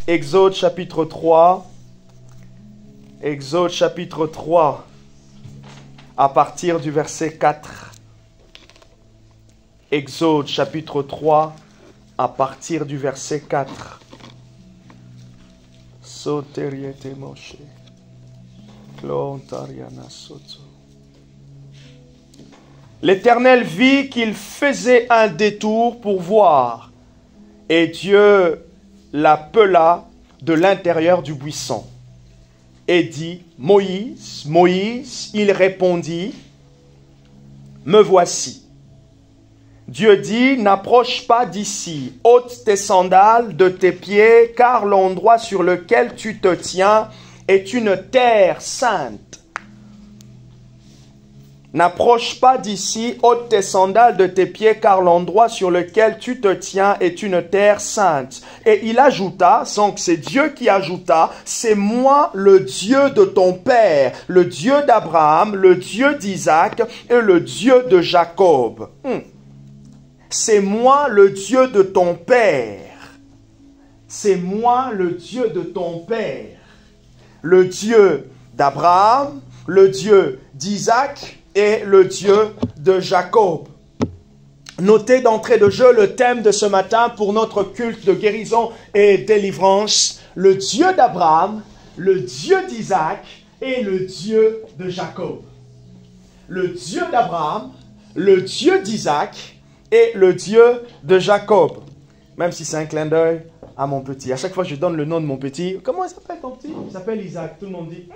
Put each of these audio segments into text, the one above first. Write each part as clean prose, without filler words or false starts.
Exode chapitre 3. Exode chapitre 3, à partir du verset 4. Exode chapitre 3, à partir du verset 4. Soteriete Moshe. L'Éternel vit qu'il faisait un détour pour voir, et Dieu l'appela de l'intérieur du buisson et dit, Moïse, Moïse, il répondit, me voici. Dieu dit, n'approche pas d'ici, ôte tes sandales de tes pieds, car l'endroit sur lequel tu te tiens est une terre sainte. N'approche pas d'ici, ôte tes sandales de tes pieds, car l'endroit sur lequel tu te tiens est une terre sainte. Et il ajouta, donc c'est Dieu qui ajouta, c'est moi le Dieu de ton père, le Dieu d'Abraham, le Dieu d'Isaac et le Dieu de Jacob. C'est moi le Dieu de ton père. C'est moi le Dieu de ton père. Le Dieu d'Abraham, le Dieu d'Isaac et le Dieu de Jacob. Notez d'entrée de jeu le thème de ce matin pour notre culte de guérison et délivrance. Le Dieu d'Abraham, le Dieu d'Isaac et le Dieu de Jacob. Le Dieu d'Abraham, le Dieu d'Isaac et le Dieu de Jacob. Même si c'est un clin d'œil à mon petit. À chaque fois que je donne le nom de mon petit, comment il s'appelle ton petit? Il s'appelle Isaac. Tout le monde dit,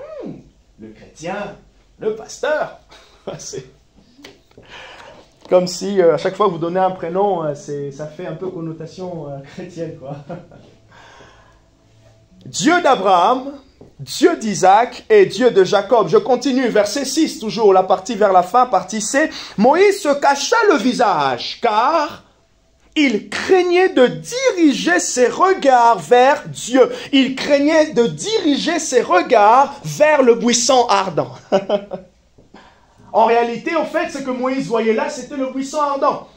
le chrétien, le pasteur. C'est comme si à chaque fois que vous donnez un prénom, ça fait un peu connotation chrétienne, quoi. Dieu d'Abraham, Dieu d'Isaac et Dieu de Jacob. Je continue, verset 6, toujours la partie vers la fin, partie C. Moïse se cacha le visage, car il craignait de diriger ses regards vers Dieu. Il craignait de diriger ses regards vers le buisson ardent. En réalité, en fait, ce que Moïse voyait là, c'était le buisson ardent.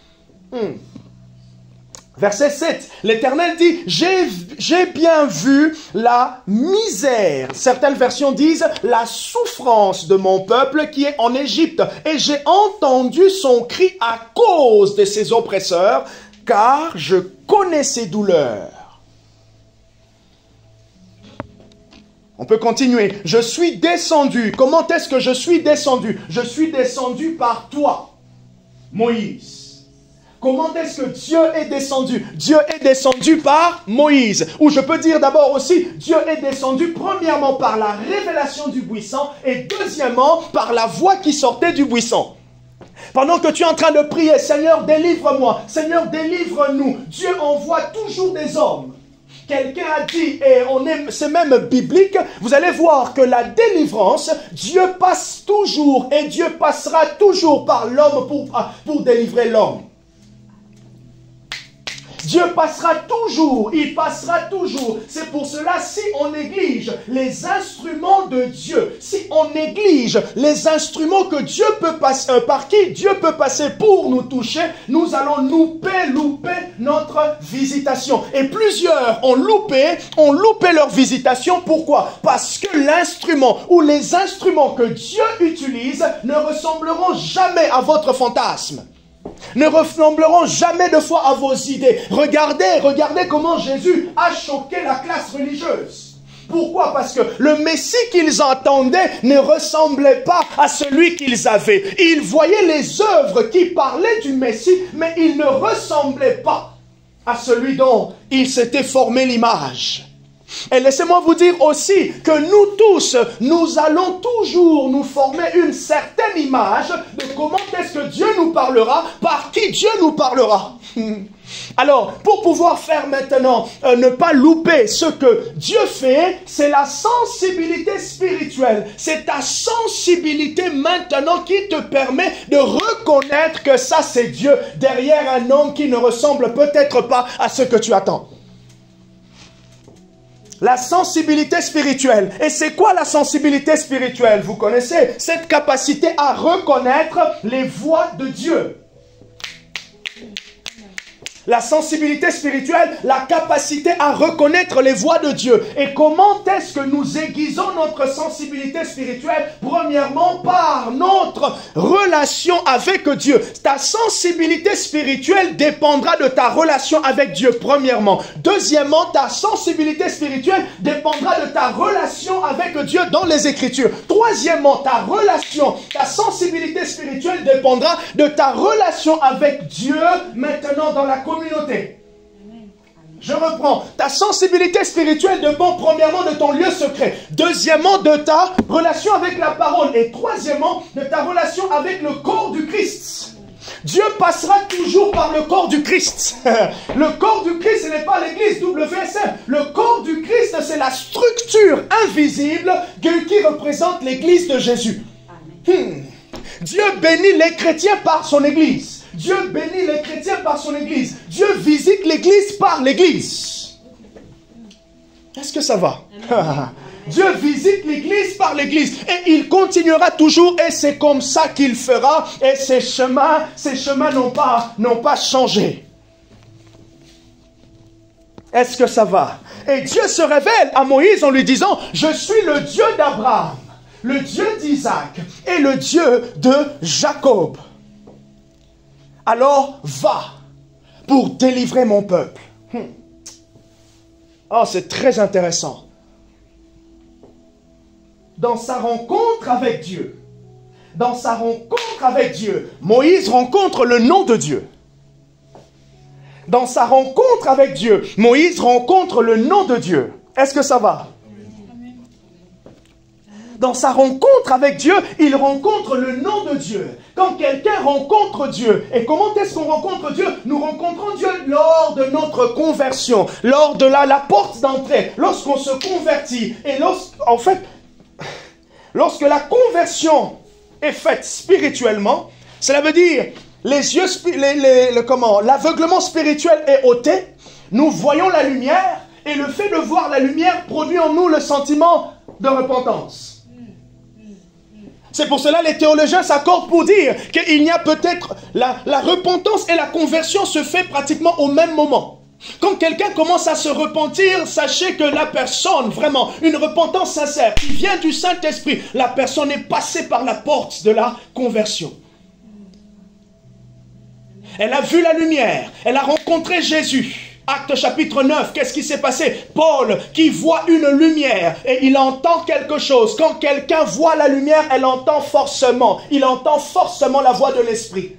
Verset 7, l'Éternel dit, j'ai bien vu la misère. Certaines versions disent la souffrance de mon peuple qui est en Égypte. Et j'ai entendu son cri à cause de ses oppresseurs, car je connais ses douleurs. On peut continuer. Je suis descendu. Comment est-ce que je suis descendu? Je suis descendu par toi, Moïse. Comment est-ce que Dieu est descendu? Dieu est descendu par Moïse. Ou je peux dire d'abord aussi, Dieu est descendu premièrement par la révélation du buisson et deuxièmement par la voix qui sortait du buisson. Pendant que tu es en train de prier, Seigneur, délivre-moi, Seigneur, délivre-nous, Dieu envoie toujours des hommes. Quelqu'un a dit, et c'est même biblique, vous allez voir que la délivrance, Dieu passe toujours et Dieu passera toujours par l'homme pour délivrer l'homme. Dieu passera toujours, il passera toujours. C'est pour cela, si on néglige les instruments de Dieu, si on néglige les instruments que Dieu peut passer, par qui Dieu peut passer pour nous toucher, nous allons louper notre visitation. Et plusieurs ont loupé leur visitation. Pourquoi? Parce que l'instrument ou les instruments que Dieu utilise ne ressembleront jamais à votre fantasme. Ne ressembleront jamais de fois à vos idées. Regardez comment Jésus a choqué la classe religieuse. Pourquoi? Parce que le Messie qu'ils entendaient ne ressemblait pas à celui qu'ils avaient. Ils voyaient les œuvres qui parlaient du Messie, mais il ne ressemblait pas à celui dont il s'était formé l'image. Et laissez-moi vous dire aussi que nous tous, nous allons toujours nous former une certaine image de comment est-ce que Dieu nous parlera, par qui Dieu nous parlera. Alors, pour pouvoir faire maintenant, ne pas louper ce que Dieu fait, c'est la sensibilité spirituelle. C'est ta sensibilité maintenant qui te permet de reconnaître que ça c'est Dieu derrière un homme qui ne ressemble peut-être pas à ce que tu attends. La sensibilité spirituelle. Et c'est quoi la sensibilité spirituelle? Vous connaissez cette capacité à reconnaître les voix de Dieu. La sensibilité spirituelle, la capacité à reconnaître les voies de Dieu. Et comment est-ce que nous aiguisons notre sensibilité spirituelle? Premièrement, par notre relation avec Dieu. Ta sensibilité spirituelle dépendra de ta relation avec Dieu, premièrement. Deuxièmement, ta sensibilité spirituelle dépendra de ta relation avec Dieu dans les Écritures. Troisièmement, ta sensibilité spirituelle dépendra de ta relation avec Dieu maintenant dans la communauté. Je reprends. Ta sensibilité spirituelle dépend premièrement de ton lieu secret. Deuxièmement, de ta relation avec la parole. Et troisièmement, de ta relation avec le corps du Christ. Dieu passera toujours par le corps du Christ. Le corps du Christ, ce n'est pas l'église WSM. Le corps du Christ, c'est la structure invisible qui représente l'église de Jésus. Dieu bénit les chrétiens par son église. Dieu bénit les chrétiens par son église. Dieu visite l'église par l'église. Est-ce que ça va? Dieu visite l'église par l'église. Et il continuera toujours. Et c'est comme ça qu'il fera. Et ces chemins n'ont pas changé. Est-ce que ça va? Et Dieu se révèle à Moïse en lui disant, je suis le Dieu d'Abraham, le Dieu d'Isaac et le Dieu de Jacob. Alors va pour délivrer mon peuple. Oh, c'est très intéressant. Dans sa rencontre avec Dieu, Moïse rencontre le nom de Dieu. Dans sa rencontre avec Dieu, Moïse rencontre le nom de Dieu. Est-ce que ça va? Dans sa rencontre avec Dieu, il rencontre le nom de Dieu. Quand quelqu'un rencontre Dieu, et comment est-ce qu'on rencontre Dieu? Nous rencontrons Dieu lors de notre conversion, lors de la porte d'entrée, lorsqu'on se convertit. Et lorsque la conversion est faite spirituellement, cela veut dire l'aveuglement spirituel est ôté, nous voyons la lumière, et le fait de voir la lumière produit en nous le sentiment de repentance. C'est pour cela que les théologiens s'accordent pour dire qu'il y a peut-être la repentance et la conversion se fait pratiquement au même moment. Quand quelqu'un commence à se repentir, sachez que la personne, vraiment, une repentance sincère, qui vient du Saint-Esprit, la personne est passée par la porte de la conversion. Elle a vu la lumière, elle a rencontré Jésus. Acte chapitre 9, qu'est-ce qui s'est passé? Paul qui voit une lumière et il entend quelque chose. Quand quelqu'un voit la lumière, il entend forcément la voix de l'Esprit.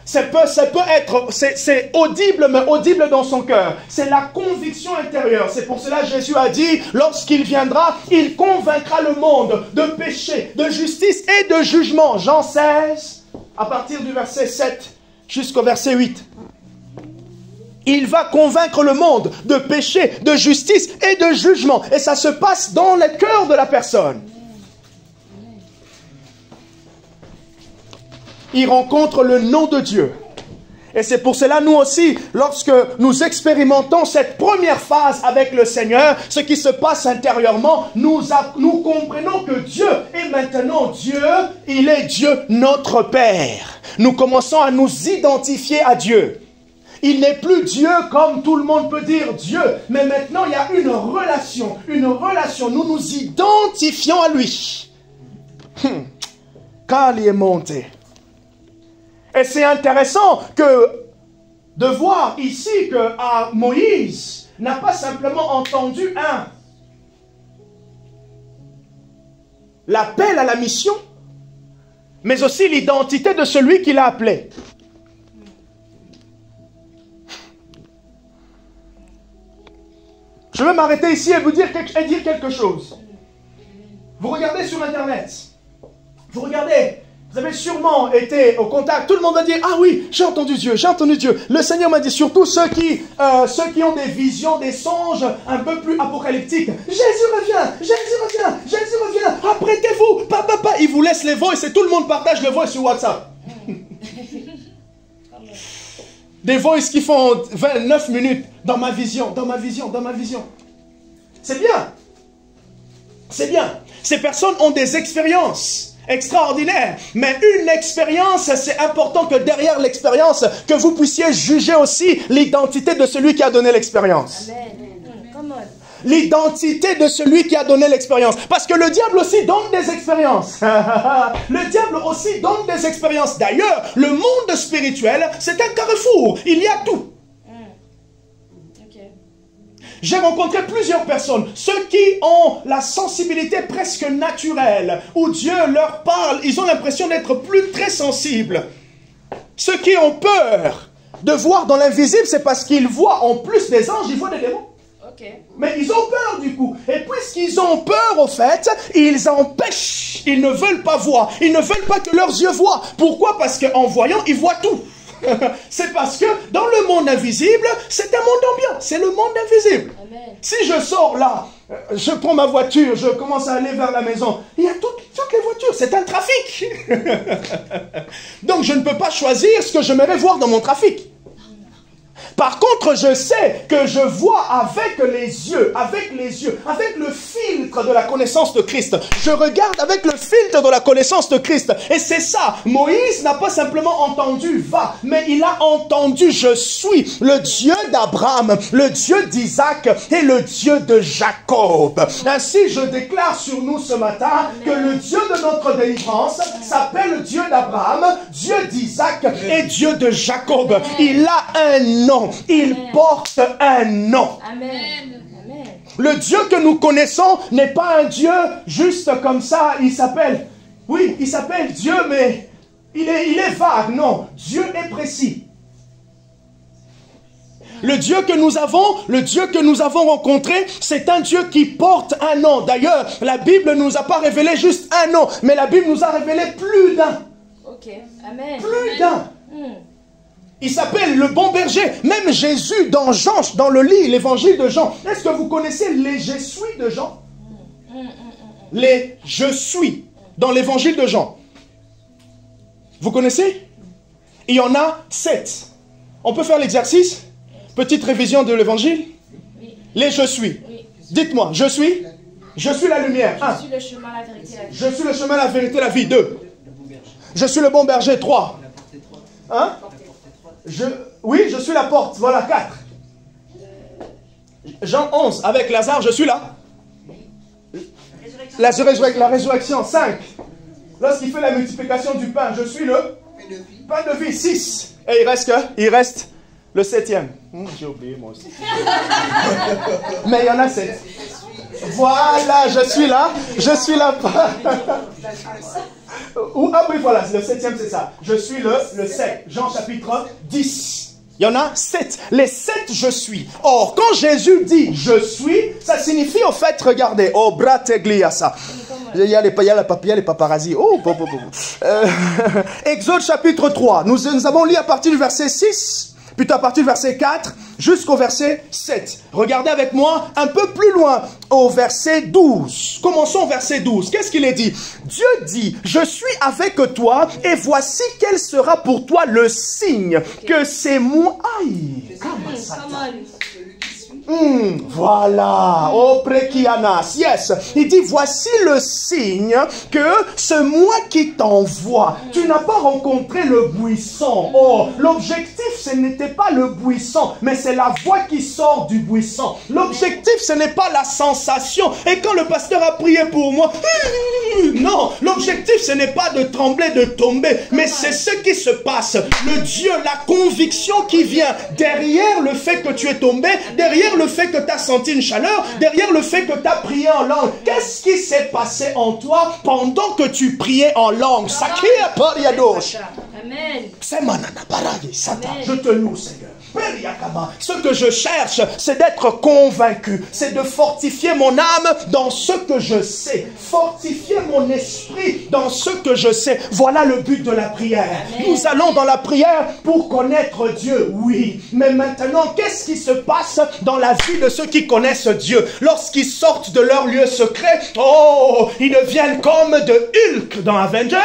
C'est audible, mais audible dans son cœur. C'est la conviction intérieure. C'est pour cela que Jésus a dit, lorsqu'il viendra, il convaincra le monde de péché, de justice et de jugement. Jean 16, à partir du verset 7 jusqu'au verset 8. Il va convaincre le monde de péché, de justice et de jugement. Et ça se passe dans le cœur de la personne. Il rencontre le nom de Dieu. Et c'est pour cela, nous aussi, lorsque nous expérimentons cette première phase avec le Seigneur, ce qui se passe intérieurement, nous comprenons que Dieu est maintenant Dieu, il est Dieu notre Père. Nous commençons à nous identifier à Dieu. Il n'est plus Dieu comme tout le monde peut dire Dieu, mais maintenant il y a une relation, nous nous identifions à lui. Car il est monté. Et c'est intéressant de voir ici que Moïse n'a pas simplement entendu l'appel à la mission, mais aussi l'identité de celui qui l'a appelé. Je vais m'arrêter ici et dire quelque chose. Vous regardez sur Internet. Vous avez sûrement été au contact. Tout le monde va dire, ah oui, j'ai entendu Dieu. Le Seigneur m'a dit, surtout ceux qui ont des visions, des songes un peu plus apocalyptiques. Jésus revient. Apprêtez-vous. Papa. Il vous laisse les voices et tout le monde partage les voices sur WhatsApp. Des voices qui font 29 minutes. Dans ma vision. C'est bien. Ces personnes ont des expériences. extraordinaire. Mais une expérience, c'est important que derrière l'expérience, que vous puissiez juger aussi l'identité de celui qui a donné l'expérience. L'identité de celui qui a donné l'expérience. Parce que le diable aussi donne des expériences. Le diable aussi donne des expériences. D'ailleurs, le monde spirituel, c'est un carrefour. Il y a tout. J'ai rencontré plusieurs personnes, ceux qui ont la sensibilité presque naturelle, où Dieu leur parle, ils ont l'impression d'être plus très sensibles. Ceux qui ont peur de voir dans l'invisible, c'est parce qu'ils voient en plus des anges, ils voient des démons. Mais ils ont peur du coup. Et puisqu'ils ont peur, au fait, ils empêchent, ils ne veulent pas voir, ils ne veulent pas que leurs yeux voient. Pourquoi? Parce qu'en voyant, ils voient tout. C'est parce que dans le monde invisible, c'est un monde ambiant, c'est le monde invisible. Amen. Si je sors là, je prends ma voiture, je commence à aller vers la maison, il y a toutes les voitures, c'est un trafic. Donc je ne peux pas choisir ce que j'aimerais voir dans mon trafic. Par contre, je sais que je vois avec les yeux, avec le filtre de la connaissance de Christ. Je regarde avec le filtre de la connaissance de Christ. Et c'est ça. Moïse n'a pas simplement entendu va, mais il a entendu je suis le Dieu d'Abraham, le Dieu d'Isaac et le Dieu de Jacob. Ainsi, je déclare sur nous ce matin que le Dieu de notre délivrance s'appelle Dieu d'Abraham, Dieu d'Isaac et Dieu de Jacob. Il a un nom. Il porte un nom. Amen. Le Dieu que nous connaissons n'est pas un Dieu juste comme ça. Il s'appelle Dieu, mais il est vague. Non, Dieu est précis. Le Dieu que nous avons rencontré, c'est un Dieu qui porte un nom. D'ailleurs, la Bible ne nous a pas révélé juste un nom, mais la Bible nous a révélé plus d'un. Amen. Plus d'un. Il s'appelle le bon berger. Même Jésus dans Jean, dans le livre, l'évangile de Jean. Est-ce que vous connaissez les je suis de Jean? Les je suis dans l'évangile de Jean. Vous connaissez? Il y en a 7. On peut faire l'exercice? Petite révision de l'évangile? Les je suis. Dites-moi, je suis la lumière. 1. Je suis le chemin, la vérité, la vie. Je suis le chemin, la vérité, la vie. 2. Je suis le bon berger. 3. 1. Je suis la porte. Voilà, 4. Jean 11, avec Lazare, je suis là. La résurrection, 5. Lorsqu'il fait la multiplication du pain, je suis le pain de vie, 6. Et il reste le 7e. J'ai oublié moi aussi. Mais il y en a 7. Voilà, je suis là. Ah oui, voilà, le 7e, c'est ça. Je suis le 7. Jean chapitre 10. Il y en a 7. Les 7 je suis. Or, quand Jésus dit je suis, ça signifie en fait, regardez, oh, brateglia ça. Il y a les paparazzis. Oh, Exode chapitre 3. Nous avons lu à partir du verset 6. Plutôt à partir du verset 4 jusqu'au verset 7. Regardez avec moi un peu plus loin au verset 12. Commençons au verset 12. Qu'est-ce qu'il est dit? Dieu dit, je suis avec toi et voici quel sera pour toi le signe que c'est moi. Aïe, voilà, oh prekianas, yes. Il dit voici le signe que c'est moi qui t'envoie. Tu n'as pas rencontré le buisson. Oh, l'objectif ce n'était pas le buisson, mais c'est la voix qui sort du buisson. L'objectif ce n'est pas la sensation. Et quand le pasteur a prié pour moi, non, l'objectif ce n'est pas de trembler, de tomber, mais c'est ce qui se passe. Le Dieu, la conviction qui vient derrière le fait que tu es tombé, derrière le fait que tu as senti une chaleur, derrière le fait que tu as prié en langue. Qu'est-ce qui s'est passé en toi pendant que tu priais en langue? Amen. Je te loue, Seigneur. Ce que je cherche, c'est d'être convaincu, c'est de fortifier mon âme dans ce que je sais, fortifier mon esprit dans ce que je sais. Voilà le but de la prière. Amen. Nous allons dans la prière pour connaître Dieu, oui. Mais maintenant, qu'est-ce qui se passe dans la vie de ceux qui connaissent Dieu? Lorsqu'ils sortent de leur lieu secret, oh, ils deviennent comme de Hulk dans Avengers,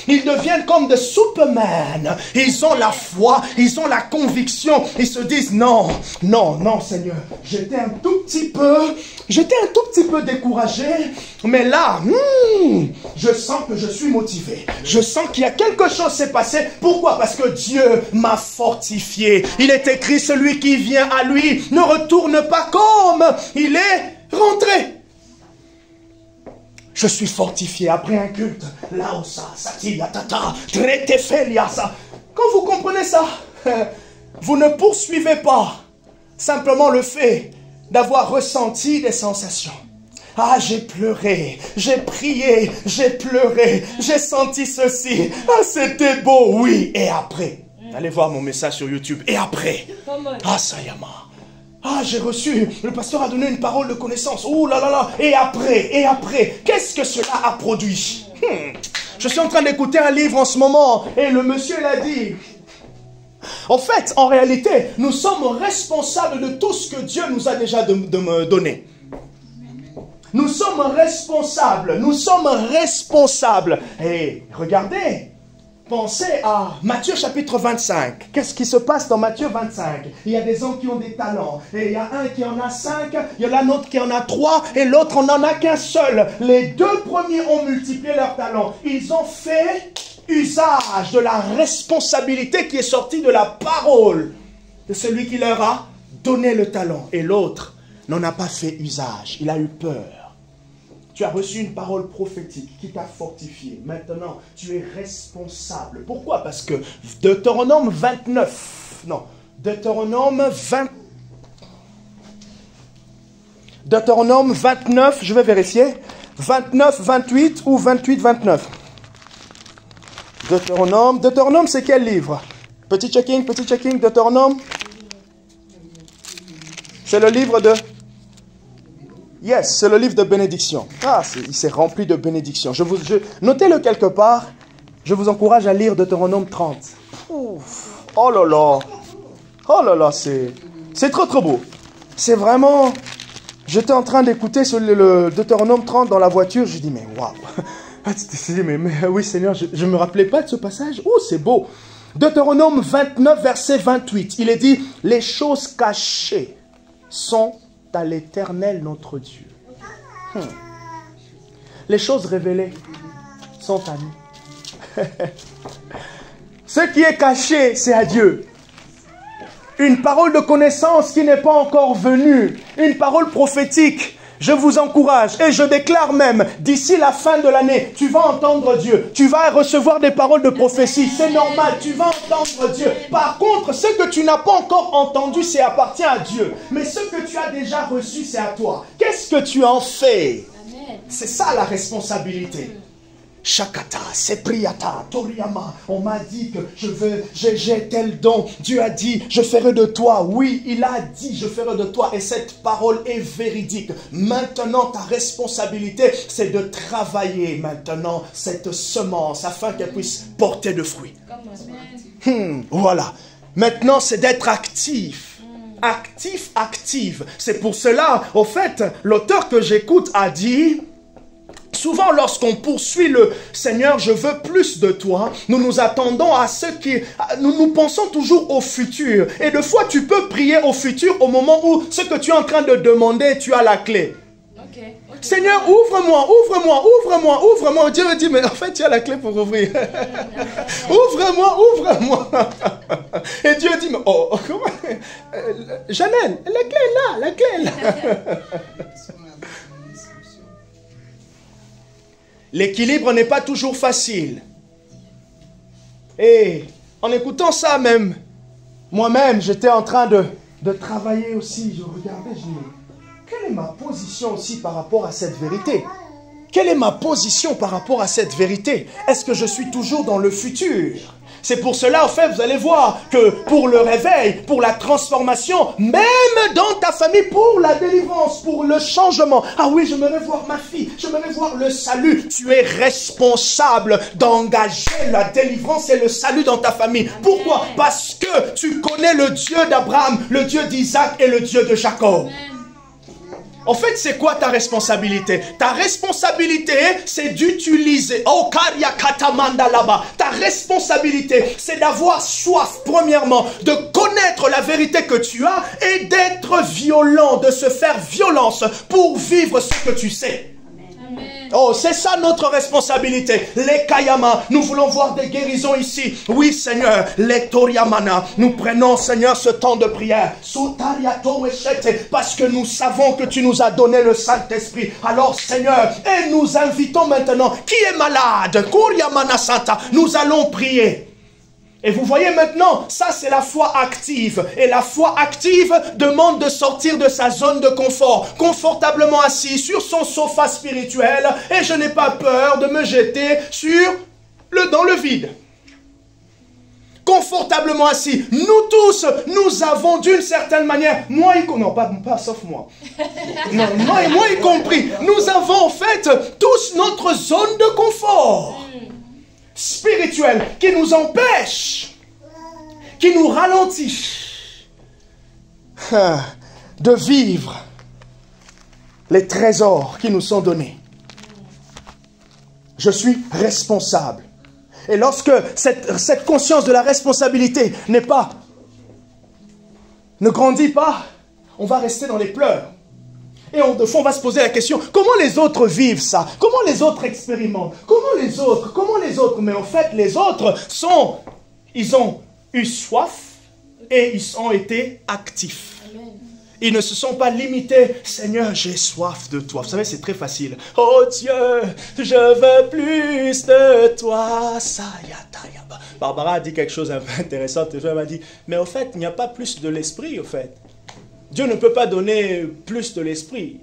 ils deviennent comme de Superman. Ils ont la foi, ils ont la conviction. Ils se disent non, non, non Seigneur, j'étais un tout petit peu, J'étais un tout petit peu découragé, mais là, je sens que je suis motivé. Je sens qu'il y a quelque chose qui s'est passé. Pourquoi? Parce que Dieu m'a fortifié. Il est écrit, celui qui vient à lui ne retourne pas comme il est rentré. Je suis fortifié après un culte. Laosa, Satiya, Tata, Tretefeliasa. Quand vous comprenez ça, vous ne poursuivez pas simplement le fait d'avoir ressenti des sensations. Ah, j'ai pleuré, j'ai prié, j'ai pleuré, j'ai senti ceci. Ah, c'était beau, oui. Et après, allez voir mon message sur YouTube. Et après, ah, Sayama. Ah, j'ai reçu, le pasteur a donné une parole de connaissance. Oh là là là. Et après, qu'est-ce que cela a produit? Je suis en train d'écouter un livre en ce moment. Et le monsieur l'a dit. En fait, en réalité, nous sommes responsables de tout ce que Dieu nous a déjà donné. Nous sommes responsables. Et regardez, pensez à Matthieu chapitre 25. Qu'est-ce qui se passe dans Matthieu 25? Il y a des hommes qui ont des talents. Et il y a un qui en a 5, il y en a un autre qui en a 3, et l'autre en a qu'un seul. Les 2 premiers ont multiplié leurs talents. Ils ont fait usage de la responsabilité qui est sortie de la parole de celui qui leur a donné le talent. Et l'autre n'en a pas fait usage. Il a eu peur. Tu as reçu une parole prophétique qui t'a fortifié. Maintenant, tu es responsable. Pourquoi? Parce que Deutéronome 29, Deutéronome 29, je vais vérifier, 29, 28 ou 28, 29. Deutéronome, c'est quel livre? Petit checking, Deutéronome. C'est le livre de... Yes, c'est le livre de bénédiction. Ah, il s'est rempli de bénédiction. Notez-le quelque part. Je vous encourage à lire Deutéronome 30. Ouf. Oh là là, c'est trop trop beau. C'est vraiment... J'étais en train d'écouter sur le Deutéronome 30 dans la voiture. Je dis, mais waouh. Mais oui Seigneur, je ne me rappelais pas de ce passage. Oh, c'est beau. Deutéronome 29, verset 28. Il est dit, les choses cachées sont à l'Éternel notre Dieu. Les choses révélées sont à nous. Ce qui est caché, c'est à Dieu. Une parole de connaissance qui n'est pas encore venue. Une parole prophétique. Je vous encourage et je déclare même, d'ici la fin de l'année, tu vas entendre Dieu. Tu vas recevoir des paroles de prophétie. C'est normal, tu vas entendre Dieu. Par contre, ce que tu n'as pas encore entendu, ça appartient à Dieu. Mais ce que tu as déjà reçu, c'est à toi. Qu'est-ce que tu en fais? C'est ça la responsabilité. Shakata, Sepriata, Toriyama. On m'a dit que j'ai tel don. Dieu a dit, je ferai de toi. Oui, il a dit, je ferai de toi. Et cette parole est véridique. Maintenant, ta responsabilité, c'est de travailler maintenant cette semence afin qu'elle puisse porter de fruits. Voilà. Maintenant, c'est d'être actif. Active. C'est pour cela, au fait, l'auteur que j'écoute a dit... Souvent, lorsqu'on poursuit le Seigneur, je veux plus de toi, nous nous attendons à ce qui... Nous pensons toujours au futur. Et des fois, tu peux prier au futur au moment où ce que tu es en train de demander, tu as la clé. Okay. Seigneur, ouvre-moi. Dieu me dit, mais en fait, tu as la clé pour ouvrir. Ouvre-moi. Et Dieu dit, mais oh, comment... Janelle, la clé est là. L'équilibre n'est pas toujours facile. Et en écoutant ça même, moi-même, j'étais en train de travailler aussi. Je regardais, je dis, quelle est ma position aussi par rapport à cette vérité? Quelle est ma position par rapport à cette vérité? Est-ce que je suis toujours dans le futur? C'est pour cela, en fait, vous allez voir que pour le réveil, pour la transformation, même dans ta famille, pour la délivrance, pour le changement. Ah oui, j'aimerais voir ma fille, j'aimerais voir le salut. Tu es responsable d'engager la délivrance et le salut dans ta famille. Amen. Pourquoi? Parce que tu connais le Dieu d'Abraham, le Dieu d'Isaac et le Dieu de Jacob. Amen. En fait, c'est quoi ta responsabilité? Ta responsabilité, c'est d'utiliser. Oh, Karya Katamanda là-bas. Ta responsabilité, c'est d'avoir soif, premièrement, de connaître la vérité que tu as et d'être violent, de se faire violence pour vivre ce que tu sais. Oh, c'est ça notre responsabilité. Les Kayama, nous voulons voir des guérisons ici. Oui, Seigneur, les Toriamana, nous prenons, Seigneur, ce temps de prière. Parce que nous savons que tu nous as donné le Saint-Esprit. Alors, Seigneur, et nous invitons maintenant, qui est malade, Kuriamana Santa, nous allons prier. Et vous voyez maintenant, ça c'est la foi active. Et la foi active demande de sortir de sa zone de confort, confortablement assis sur son sofa spirituel. Et je n'ai pas peur de me jeter dans le vide. Confortablement assis. Nous tous, nous avons d'une certaine manière, moi y compris, non pas sauf moi. Non, moi y compris, nous avons en fait tous notre zone de confort spirituel qui nous empêche, qui nous ralentit de vivre les trésors qui nous sont donnés. Je suis responsable. Et lorsque cette conscience de la responsabilité ne grandit pas, on va rester dans les pleurs. Et de fond, on va se poser la question, comment les autres vivent ça? Comment les autres expérimentent? Comment les autres? Mais en fait, les autres ils ont eu soif et ils ont été actifs. Amen. Ils ne se sont pas limités, Seigneur, j'ai soif de toi. Vous savez, c'est très facile. Oh Dieu, je veux plus de toi. Barbara a dit quelque chose un peu intéressant. Elle m'a dit, mais au fait, il n'y a pas plus de l'esprit, au fait. Dieu ne peut pas donner plus de l'esprit.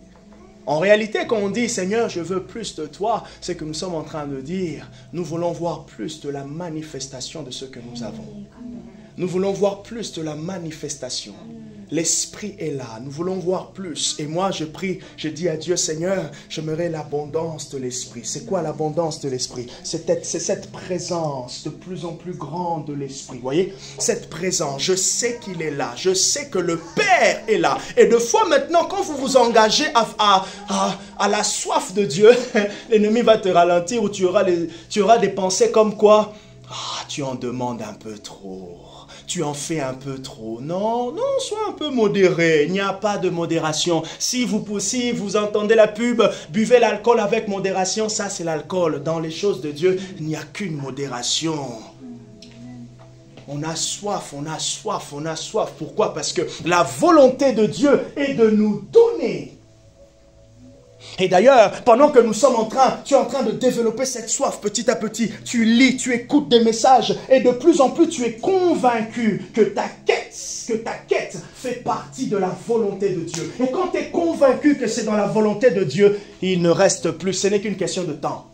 En réalité, quand on dit « Seigneur, je veux plus de toi », c'est que nous sommes en train de dire « Nous voulons voir plus de la manifestation de ce que nous avons. » Nous voulons voir plus de la manifestation. L'esprit est là. Nous voulons voir plus. Et moi, je prie, je dis à Dieu, Seigneur, j'aimerais l'abondance de l'esprit. C'est quoi l'abondance de l'esprit? C'est cette présence de plus en plus grande de l'esprit. Vous voyez? Cette présence, je sais qu'il est là. Je sais que le Père est là. Et de fois maintenant, quand vous vous engagez à la soif de Dieu, l'ennemi va te ralentir ou tu auras des pensées comme quoi? Ah, tu en demandes un peu trop. Tu en fais un peu trop. Non, sois un peu modéré. Il n'y a pas de modération. Si vous entendez la pub, buvez l'alcool avec modération, ça c'est l'alcool. Dans les choses de Dieu, il n'y a qu'une modération. On a soif, on a soif, on a soif. Pourquoi? Parce que la volonté de Dieu est de nous donner. Et d'ailleurs, pendant que nous sommes tu es en train de développer cette soif petit à petit, tu lis, tu écoutes des messages et de plus en plus tu es convaincu que ta quête fait partie de la volonté de Dieu. Et quand tu es convaincu que c'est dans la volonté de Dieu, il ne reste plus, ce n'est qu'une question de temps.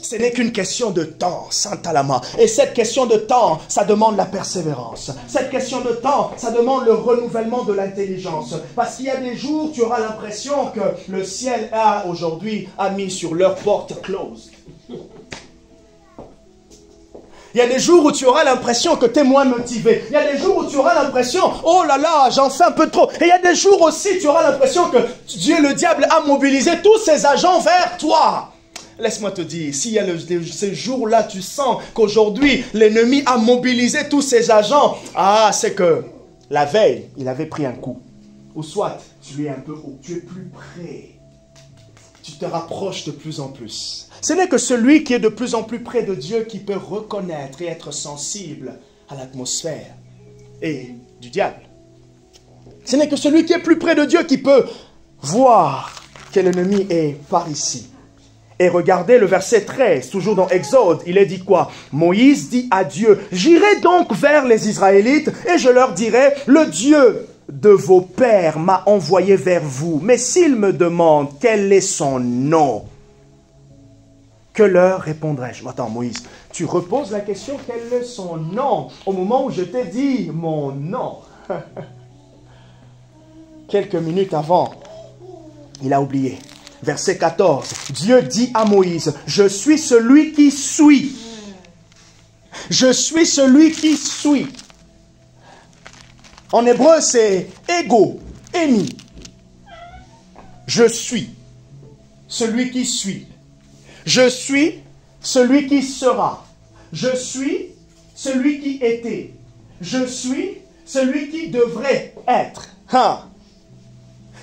Ce n'est qu'une question de temps, Saint-Alama. Et cette question de temps, ça demande la persévérance. Cette question de temps, ça demande le renouvellement de l'intelligence. Parce qu'il y a des jours, tu auras l'impression que le ciel aujourd'hui a mis sur leur porte close. Il y a des jours où tu auras l'impression que tu es moins motivé. Il y a des jours où tu auras l'impression, oh là là, j'en fais un peu trop. Et il y a des jours aussi, tu auras l'impression que Dieu, le diable, a mobilisé tous ses agents vers toi. Laisse-moi te dire, s'il y a ces jours-là, tu sens qu'aujourd'hui, l'ennemi a mobilisé tous ses agents. Ah, c'est que la veille, il avait pris un coup. Ou soit, tu es un peu haut, tu es plus près. Tu te rapproches de plus en plus. Ce n'est que celui qui est de plus en plus près de Dieu qui peut reconnaître et être sensible à l'atmosphère et du diable. Ce n'est que celui qui est plus près de Dieu qui peut voir que l'ennemi est par ici. Et regardez le verset 13, toujours dans Exode, il est dit quoi? Moïse dit à Dieu, j'irai donc vers les Israélites et je leur dirai, le Dieu de vos pères m'a envoyé vers vous. Mais s'ils me demandent quel est son nom, que leur répondrai-je? Attends Moïse, tu reposes la question, quel est son nom? Au moment où je t'ai dit mon nom. Quelques minutes avant, il a oublié. Verset 14, Dieu dit à Moïse, je suis celui qui suis. Je suis celui qui suis. En hébreu, c'est ego, emi. Je suis celui qui suis. Je suis celui qui sera. Je suis celui qui était. Je suis celui qui devrait être.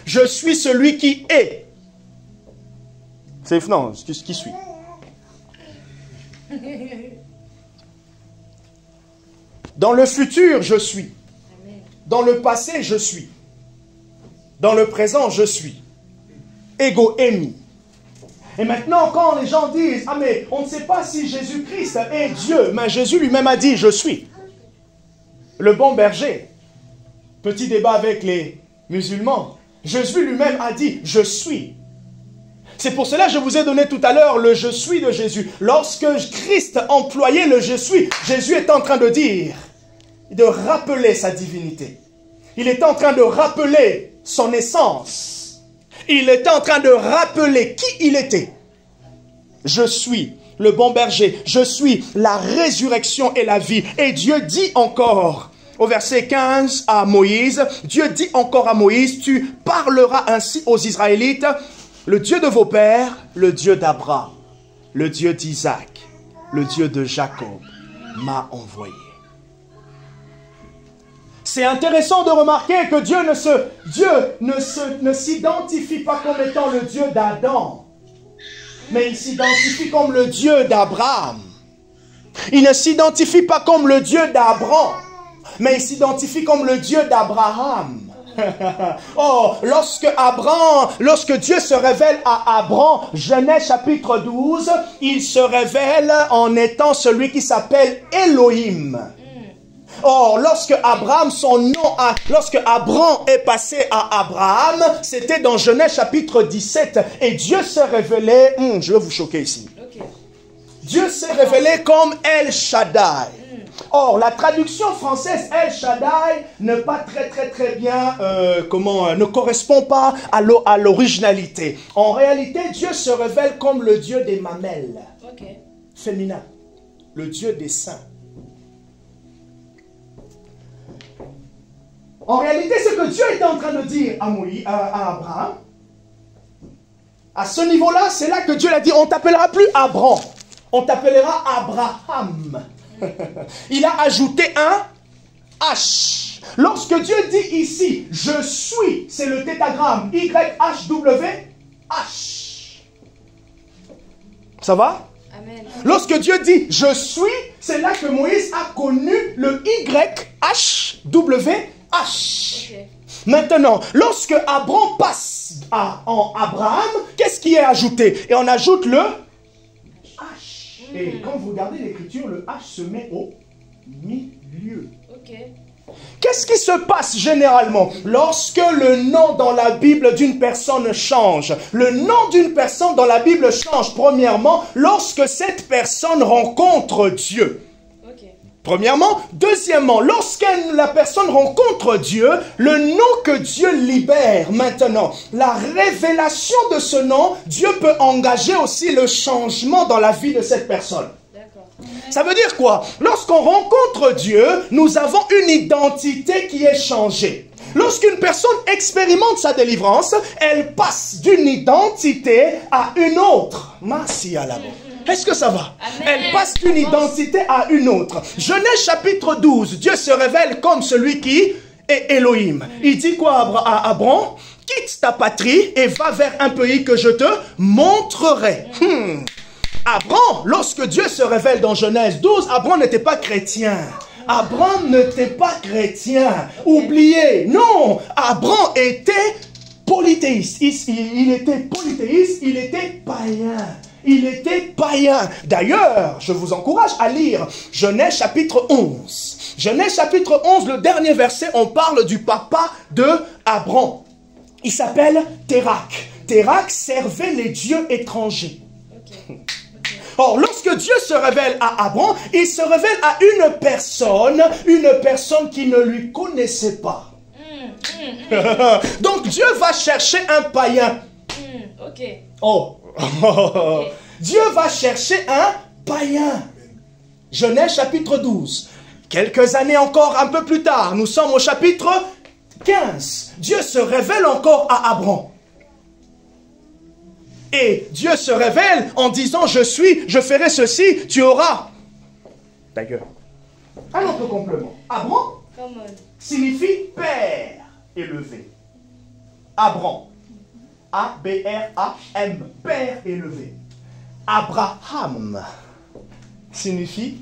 Je suis celui qui est. C'est non, qui suis. Dans le futur, je suis. Dans le passé, je suis. Dans le présent, je suis. Ego emi. Et maintenant, quand les gens disent, ah mais on ne sait pas si Jésus-Christ est Dieu, mais Jésus lui-même a dit, je suis. Le bon berger. Petit débat avec les musulmans. Jésus lui-même a dit, je suis. C'est pour cela que je vous ai donné tout à l'heure le je suis de Jésus. Lorsque Christ employait le je suis, Jésus est en train de dire, de rappeler sa divinité. Il est en train de rappeler son essence. Il est en train de rappeler qui il était. Je suis le bon berger. Je suis la résurrection et la vie. Et Dieu dit encore, au verset 15 à Moïse, Dieu dit encore à Moïse, tu parleras ainsi aux Israélites, le Dieu de vos pères, le Dieu d'Abraham, le Dieu d'Isaac, le Dieu de Jacob m'a envoyé. C'est intéressant de remarquer que Dieu ne s'identifie pas comme étant le Dieu d'Adam, mais il s'identifie comme le Dieu d'Abraham. Il ne s'identifie pas comme le Dieu d'Abraham, mais il s'identifie comme le Dieu d'Abraham. Oh, lorsque Dieu se révèle à Abraham, Genèse chapitre 12, il se révèle en étant celui qui s'appelle Elohim. Or, lorsque Abraham est passé à Abraham, c'était dans Genèse chapitre 17. Et Dieu s'est révélé, je vais vous choquer ici. Okay. Dieu s'est révélé comme El Shaddai. Or, la traduction française El Shaddai n'est pas très bien, ne correspond pas à l'originalité. En réalité, Dieu se révèle comme le Dieu des mamelles, féminin, le Dieu des seins. En réalité, ce que Dieu était en train de dire à Abraham, à ce niveau-là, c'est là que Dieu l'a dit, on ne t'appellera plus Abraham, on t'appellera Abraham. Il a ajouté un H. Lorsque Dieu dit ici, je suis, c'est le tétragramme YHWH. Ça va? Amen. Lorsque Dieu dit, je suis, c'est là que Moïse a connu le YHWH. Okay. Maintenant, lorsque Abraham passe en Abraham, qu'est-ce qui est ajouté? Et on ajoute le H. Et quand vous regardez l'écriture, le H se met au milieu. Okay. Qu'est-ce qui se passe généralement lorsque le nom dans la Bible d'une personne change? Le nom d'une personne dans la Bible change premièrement lorsque cette personne rencontre Dieu. Premièrement. Deuxièmement, lorsque la personne rencontre Dieu, le nom que Dieu libère maintenant, la révélation de ce nom, Dieu peut engager aussi le changement dans la vie de cette personne. Ça veut dire quoi? Lorsqu'on rencontre Dieu, nous avons une identité qui est changée. Lorsqu'une personne expérimente sa délivrance, elle passe d'une identité à une autre. Merci à la bonne. Est-ce que ça va? Amen. Elle passe d'une identité à une autre. Genèse chapitre 12, Dieu se révèle comme celui qui est Elohim. Il dit quoi à Abraham? Quitte ta patrie et va vers un pays que je te montrerai. Abraham, lorsque Dieu se révèle dans Genèse 12, Abraham n'était pas chrétien. Abraham n'était pas chrétien. Oubliez, non, Abraham était polythéiste. Il était polythéiste, il était païen. Il était païen. D'ailleurs, je vous encourage à lire Genèse chapitre 11. Genèse chapitre 11, le dernier verset, on parle du papa de Abraham. Il s'appelle Térak. Térak servait les dieux étrangers. Or, lorsque Dieu se révèle à Abraham, il se révèle à une personne qui ne lui connaissait pas. Donc, Dieu va chercher un païen. Oh. Okay. Dieu va chercher un païen. Genèse chapitre 12. Quelques années encore, un peu plus tard, nous sommes au chapitre 15. Dieu se révèle encore à Abraham. Et Dieu se révèle en disant, je ferai ceci, tu auras. D'ailleurs, un autre complément. Abram signifie père élevé. Abram. A-B-R-A-M. Père élevé. Abraham signifie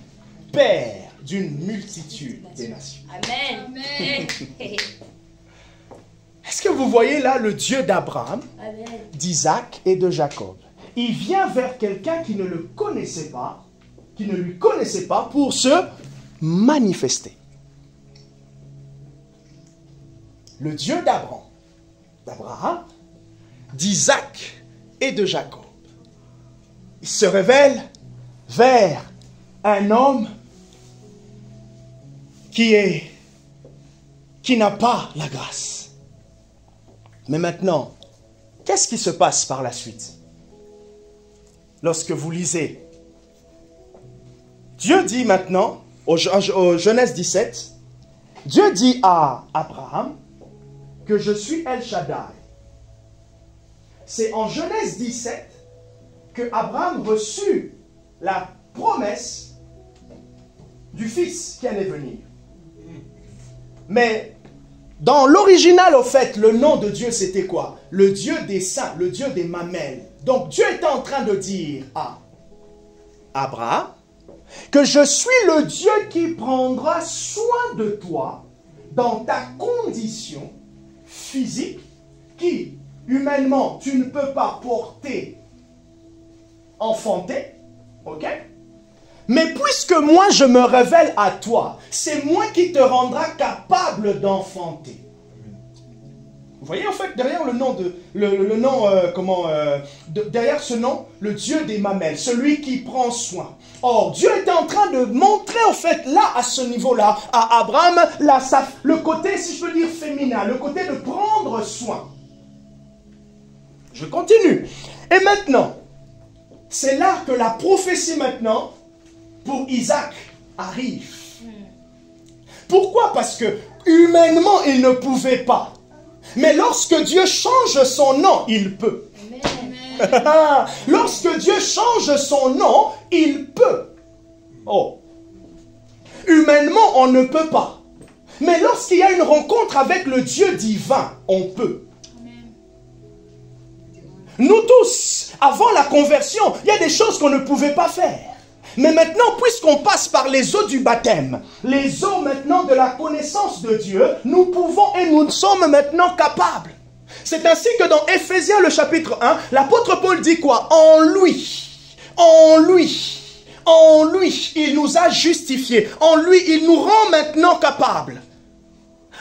père d'une multitude des nations. Amen. Est-ce que vous voyez là le Dieu d'Abraham, d'Isaac et de Jacob? Il vient vers quelqu'un qui ne le connaissait pas, qui ne lui connaissait pas pour se manifester. Le Dieu d'Abraham, d'Isaac et de Jacob. Il se révèle vers un homme qui n'a pas la grâce. Mais maintenant, qu'est-ce qui se passe par la suite? Lorsque vous lisez, Dieu dit maintenant, au Genèse 17, Dieu dit à Abraham que je suis El Shaddai. C'est en Genèse 17 que Abraham reçut la promesse du fils qui allait venir. Mais dans l'original, au fait, le nom de Dieu, c'était quoi? Le Dieu des saints, le Dieu des mamelles. Donc Dieu était en train de dire à Abraham que je suis le Dieu qui prendra soin de toi dans ta condition physique qui, humainement, tu ne peux pas porter, enfanter, ok? Mais puisque moi je me révèle à toi, c'est moi qui te rendra capable d'enfanter. Vous voyez en fait derrière le nom derrière ce nom, le Dieu des mamelles, celui qui prend soin. Or Dieu était en train de montrer en fait là à ce niveau-là à Abraham le côté, si je peux dire féminin, le côté de prendre soin. Je continue. Et maintenant, c'est là que la prophétie maintenant pour Isaac arrive. Pourquoi? Parce que humainement il ne pouvait pas. Mais lorsque Dieu change son nom, il peut. Lorsque Dieu change son nom, il peut. Oh. Humainement, on ne peut pas. Mais lorsqu'il y a une rencontre avec le Dieu divin, on peut. Nous tous, avant la conversion, il y a des choses qu'on ne pouvait pas faire. Mais maintenant, puisqu'on passe par les eaux du baptême, les eaux maintenant de la connaissance de Dieu, nous pouvons et nous sommes maintenant capables. C'est ainsi que dans Éphésiens le chapitre 1, l'apôtre Paul dit quoi? En lui, il nous a justifiés. En lui, il nous rend maintenant capables.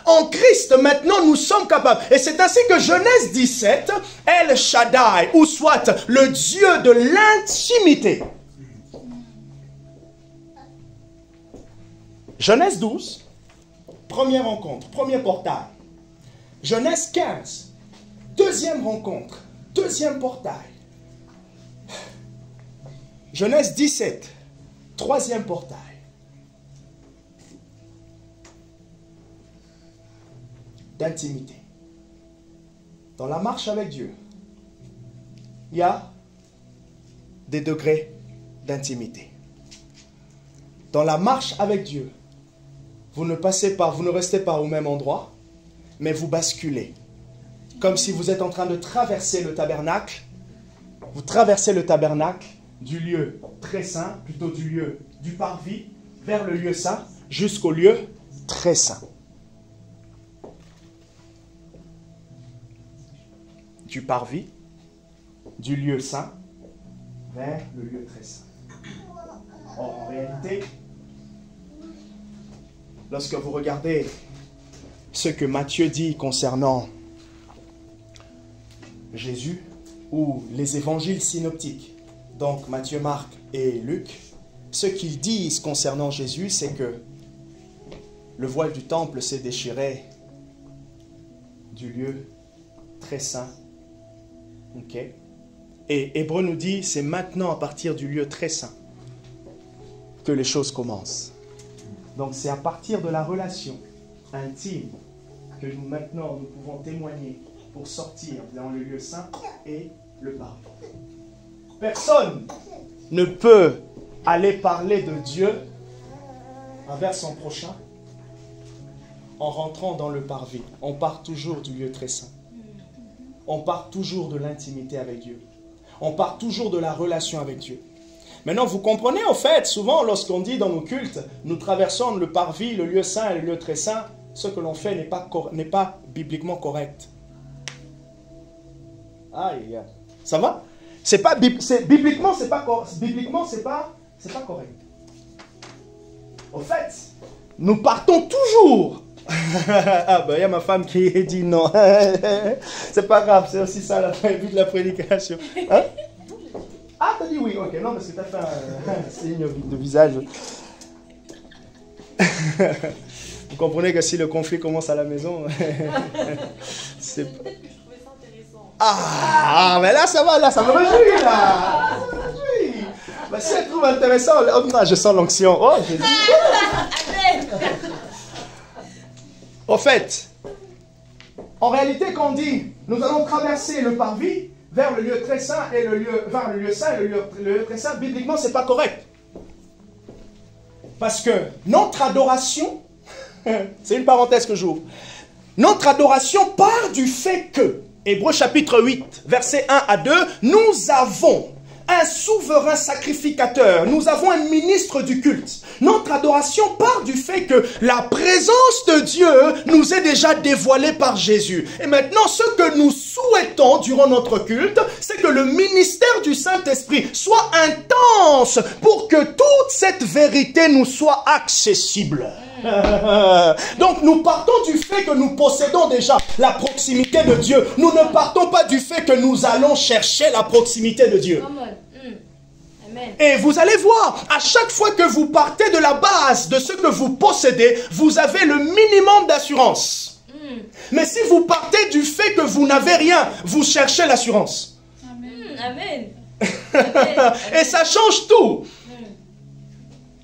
En Christ, maintenant, nous sommes capables. Et c'est ainsi que Genèse 17, El Shaddai, ou soit le Dieu de l'intimité. Genèse 12, première rencontre, premier portail. Genèse 15, deuxième rencontre, deuxième portail. Genèse 17, troisième portail. D'intimité. Dans la marche avec Dieu, il y a des degrés d'intimité. Dans la marche avec Dieu, vous ne restez pas au même endroit, mais vous basculez. Comme si vous êtes en train de traverser le tabernacle. Vous traversez le tabernacle du lieu très saint, plutôt du parvis, vers le lieu saint, jusqu'au lieu très saint. Du parvis, du lieu saint, vers le lieu très saint. Or, en réalité, lorsque vous regardez ce que Matthieu dit concernant Jésus, ou les évangiles synoptiques, donc Matthieu, Marc et Luc, ce qu'ils disent concernant Jésus, c'est que le voile du temple s'est déchiré du lieu très saint. Okay. Et Hébreu nous dit, c'est maintenant à partir du lieu très saint que les choses commencent. Donc c'est à partir de la relation intime que nous pouvons témoigner pour sortir dans le lieu saint et le parvis. Personne ne peut aller parler de Dieu envers son prochain en rentrant dans le parvis. On part toujours du lieu très saint. On part toujours de l'intimité avec Dieu. On part toujours de la relation avec Dieu. Maintenant, vous comprenez, en fait, souvent, lorsqu'on dit dans nos cultes, nous traversons le parvis, le lieu saint et le lieu très saint, ce que l'on fait n'est pas bibliquement correct. Aïe, ça va? Bibliquement, c'est pas correct. Au fait, nous partons toujours. Ah ben, il y a ma femme qui dit non. C'est pas grave, c'est aussi ça le but de la prédication. Hein? Ah, t'as dit oui, ok, non, parce que t'as fait un signe de visage. Vous comprenez que si le conflit commence à la maison, c'est... Peut-être que je trouvais ça intéressant. Ah, mais là, ça va, là, ça me réjouit, là. Ça me réjouit. Bah, si elle trouve intéressant, oh, non, je sens l'onction. Oh, Jésus. Au fait, en réalité, quand on dit, nous allons traverser le parvis vers le lieu très saint et vers le lieu saint et le lieu très saint, bibliquement, c'est pas correct. Parce que notre adoration, c'est une parenthèse que j'ouvre, notre adoration part du fait que, Hébreux chapitre 8, versets 1 à 2, nous avons un souverain sacrificateur, nous avons un ministre du culte. Notre adoration part du fait que la présence de Dieu nous est déjà dévoilée par Jésus. Et maintenant, ce que nous souhaitons durant notre culte, c'est que le ministère du Saint-Esprit soit intense pour que toute cette vérité nous soit accessible. Donc nous partons du fait que nous possédons déjà la proximité de Dieu. Nous ne partons pas du fait que nous allons chercher la proximité de Dieu. Amen. Et vous allez voir, à chaque fois que vous partez de la base de ce que vous possédez, vous avez le minimum d'assurance. Mais si vous partez du fait que vous n'avez rien, vous cherchez l'assurance. Amen. Et ça change tout.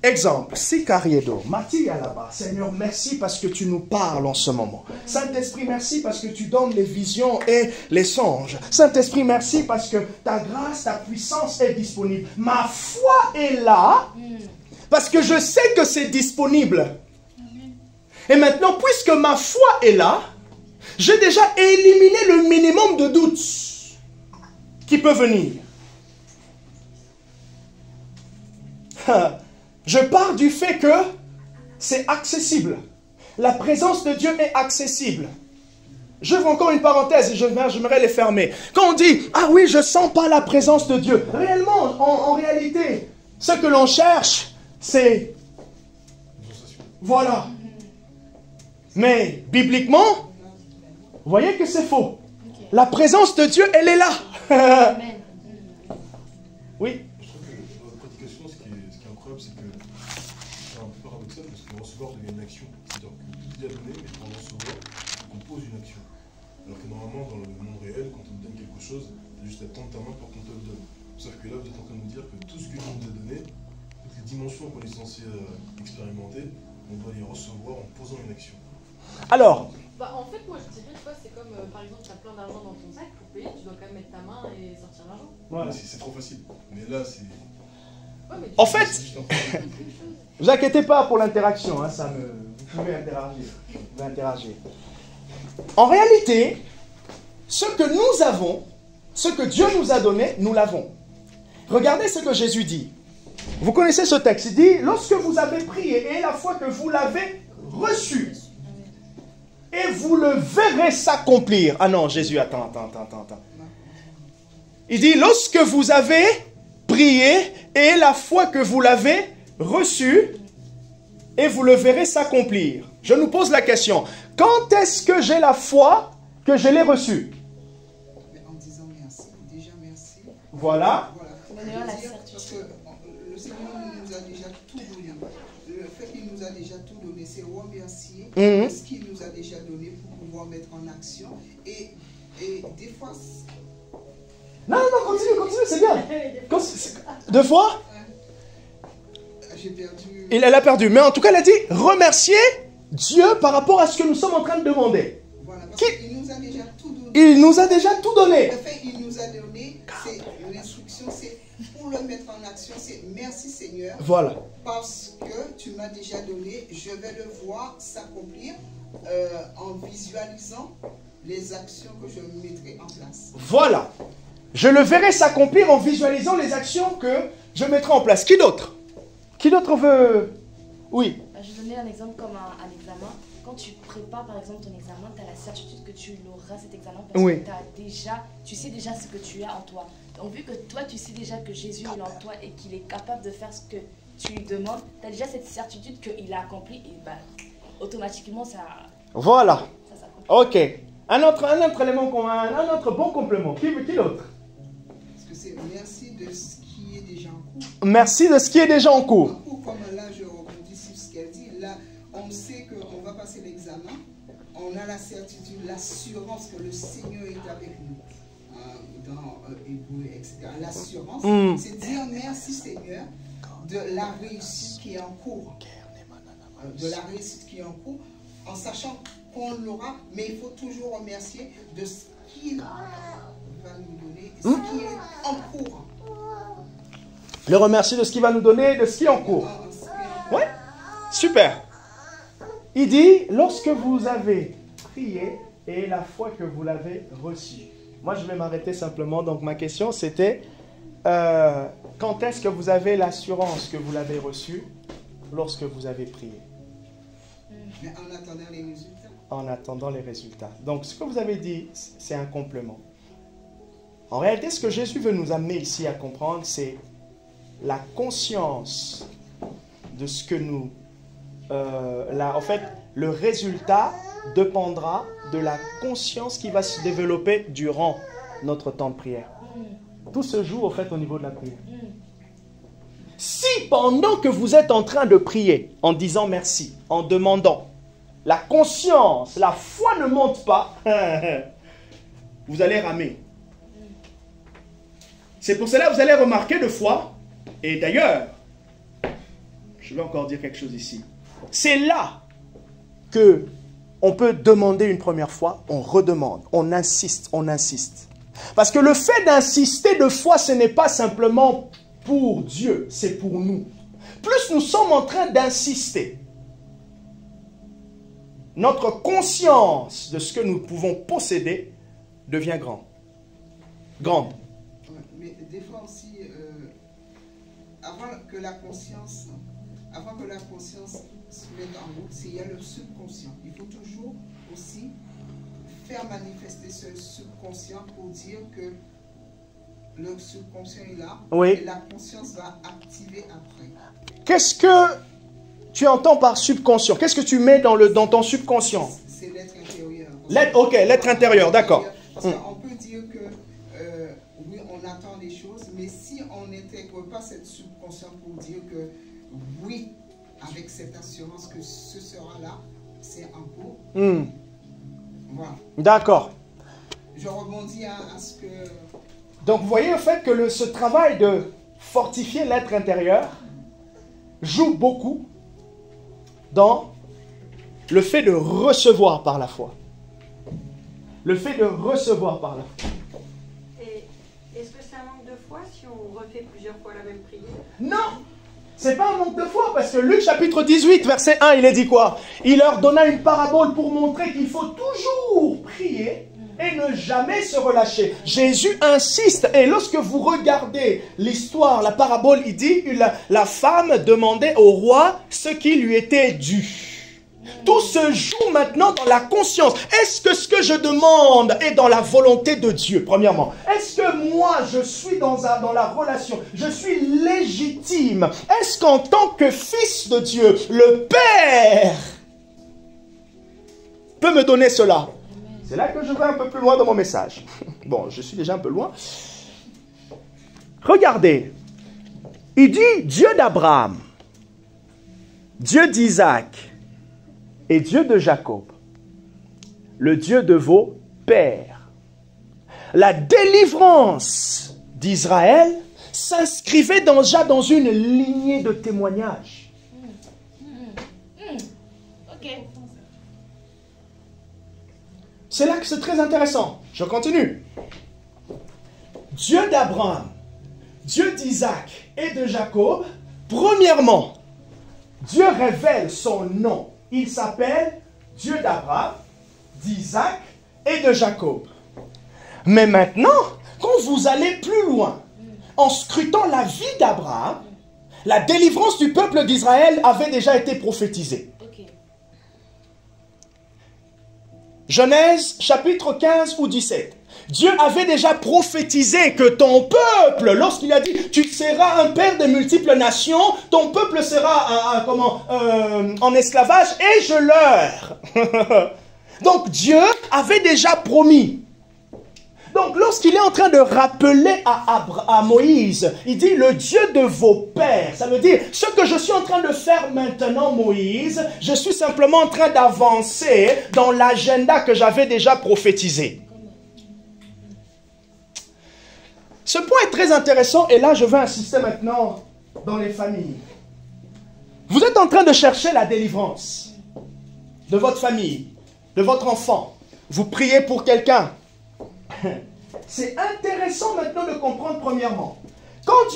Exemple, si Carriedo, Mathilde là-bas, Seigneur, merci parce que tu nous parles en ce moment. Saint-Esprit, merci parce que tu donnes les visions et les songes. Saint-Esprit, merci parce que ta grâce, ta puissance est disponible. Ma foi est là parce que je sais que c'est disponible. Et maintenant, puisque ma foi est là, j'ai déjà éliminé le minimum de doutes qui peut venir. Je pars du fait que c'est accessible. La présence de Dieu est accessible. J'ouvre encore une parenthèse et j'aimerais les fermer. Quand on dit, ah oui, je ne sens pas la présence de Dieu. Réellement, en réalité, ce que l'on cherche, c'est... Voilà. Mais, bibliquement, vous voyez que c'est faux. La présence de Dieu, elle est là. Amen. Oui. Devient une action. C'est-à-dire que tout est donné, mais pour recevoir, on pose une action. Alors que normalement, dans le monde réel, quand on te donne quelque chose, tu as juste à tendre ta main pour qu'on te le donne. Sauf que là, vous êtes en train de nous dire que tout ce que Dieu nous a donné, toutes les dimensions qu'on est censé expérimenter, on doit les recevoir en posant une action. Alors, en fait, moi je dirais, tu vois, c'est comme par exemple, tu as plein d'argent dans ton sac, pour payer, tu dois quand même mettre ta main et sortir l'argent. voilà. C'est trop facile. Mais là, c'est. Ouais, En fait, vous inquiétez pas pour l'interaction, hein, vous pouvez interagir. En réalité, ce que nous avons, ce que Dieu nous a donné, nous l'avons. Regardez ce que Jésus dit. Vous connaissez ce texte, il dit, lorsque vous avez prié et la fois que vous l'avez reçu, et vous le verrez s'accomplir. Ah non, Jésus, attends. Il dit, lorsque vous avez prié et la foi que vous l'avez reçu, et vous le verrez s'accomplir. Je nous pose la question, quand est-ce que j'ai la foi que je l'ai reçue? En disant merci, déjà merci. Voilà. Parce que le Seigneur nous a déjà tout donné. Le fait qu'il nous a déjà tout donné, c'est remercier ce qu'il nous a déjà donné pour pouvoir mettre en action. Et des fois... Non, continue, c'est bien. Deux fois? J'ai perdu... Elle a perdu. Mais en tout cas, elle a dit, remercier Dieu par rapport à ce que nous sommes en train de demander. Voilà, parce qu'il nous a déjà tout donné. Il nous a déjà tout donné. Le fait, il nous nous a donné, c'est l'instruction, c'est pour le mettre en action, c'est merci Seigneur. Voilà. Parce que tu m'as déjà donné, je vais le voir s'accomplir en visualisant les actions que je mettrai en place. Voilà. Je le verrai s'accomplir en visualisant les actions que je mettrai en place. Qui d'autre? Qui d'autre veut? Oui. Je vais donner un exemple comme un examen. Quand tu prépares par exemple ton examen, tu as la certitude que tu l'auras cet examen parce Oui. que tu sais déjà ce que tu as en toi. Donc vu que toi tu sais déjà que Jésus est en toi et qu'il est capable de faire ce que tu lui demandes, tu as déjà cette certitude qu'il a accompli et bah, automatiquement ça... Voilà. Ça s'accomplit. Ok. Un autre élément, un autre bon complément. Qui d'autre? Parce que c'est merci de ce qui est déjà en cours. Merci de ce qui est déjà en cours. En cours, comme là, je rebondis sur ce qu'elle dit. Là, on sait qu'on va passer l'examen. On a la certitude, l'assurance que le Seigneur est avec nous. Dans Hébreu, etc. L'assurance, c'est dire merci Seigneur de la réussite qui est en cours. De la réussite qui est en cours, en sachant qu'on l'aura, mais il faut toujours remercier de ce qu'il va nous donner, ce qui est en cours. Le remercier de ce qu'il va nous donner, de ce qui est en cours. Ouais, super. Il dit, lorsque vous avez prié et la foi que vous l'avez reçue. Moi, je vais m'arrêter simplement. Donc, ma question, c'était, quand est-ce que vous avez l'assurance que vous l'avez reçue? Lorsque vous avez prié. Mais en attendant les résultats. En attendant les résultats. Donc, ce que vous avez dit, c'est un complément. En réalité, ce que Jésus veut nous amener ici à comprendre, c'est la conscience de ce que nous... en fait, le résultat dépendra de la conscience qui va se développer durant notre temps de prière. Tout se joue, au fait, au niveau de la prière. Si pendant que vous êtes en train de prier, en disant merci, en demandant, la conscience, la foi ne monte pas, vous allez ramer. C'est pour cela que vous allez remarquer deux fois, et d'ailleurs, je vais encore dire quelque chose ici. C'est là que on peut demander une première fois, on redemande, on insiste, on insiste. Parce que le fait d'insister deux fois, ce n'est pas simplement pour Dieu, c'est pour nous. Plus nous sommes en train d'insister, notre conscience de ce que nous pouvons posséder devient grande. Grande. Mais des fois aussi, avant que la conscience se mette en route, il y a le subconscient. Il faut toujours aussi faire manifester ce subconscient pour dire que le subconscient est là, oui. Et la conscience va activer après. Qu'est-ce que tu entends par subconscient? Qu'est-ce que tu mets dans ton subconscient? C'est l'être intérieur. Ok, l'être intérieur, d'accord. Parce qu'on peut dire que oui, on attend des choses, mais si on n'intègre pas cette subconscient pour dire que oui, avec cette assurance que ce sera là, c'est en cours. Voilà. D'accord. Je rebondis à ce que... Donc, vous voyez au fait que ce travail de fortifier l'être intérieur joue beaucoup dans le fait de recevoir par la foi. Le fait de recevoir par la foi. Et est-ce que c'est un manque de foi si on refait plusieurs fois la même prière? Non, c'est pas un manque de foi, parce que Luc chapitre 18, verset 1, il est dit quoi? Il leur donna une parabole pour montrer qu'il faut toujours prier et ne jamais se relâcher. Jésus insiste, et lorsque vous regardez l'histoire, la parabole, il dit, la femme demandait au roi ce qui lui était dû. Tout se joue maintenant dans la conscience. Est-ce que ce que je demande est dans la volonté de Dieu, premièrement? Est-ce que moi, je suis dans la relation? Je suis légitime? Est-ce qu'en tant que fils de Dieu, le Père peut me donner cela? C'est là que je vais un peu plus loin dans mon message. Bon, je suis déjà un peu loin. Regardez. Il dit Dieu d'Abraham, Dieu d'Isaac et Dieu de Jacob, le Dieu de vos pères. La délivrance d'Israël s'inscrivait déjà dans une lignée de témoignages. Ok. C'est là que c'est très intéressant. Je continue. Dieu d'Abraham, Dieu d'Isaac et de Jacob, premièrement, Dieu révèle son nom. Il s'appelle Dieu d'Abraham, d'Isaac et de Jacob. Mais maintenant, quand vous allez plus loin, en scrutant la vie d'Abraham, la délivrance du peuple d'Israël avait déjà été prophétisée. Ok. Genèse chapitre 15 ou 17. Dieu avait déjà prophétisé que ton peuple, lorsqu'il a dit « Tu seras un père de multiples nations, ton peuple sera en esclavage et je leur. » Donc Dieu avait déjà promis. Donc lorsqu'il est en train de rappeler à Moïse, il dit « Le Dieu de vos pères ». Ça veut dire « Ce que je suis en train de faire maintenant, Moïse, je suis simplement en train d'avancer dans l'agenda que j'avais déjà prophétisé. » Ce point est très intéressant et là je vais insister maintenant dans les familles. Vous êtes en train de chercher la délivrance de votre famille, de votre enfant. Vous priez pour quelqu'un. C'est intéressant maintenant de comprendre premièrement. Quand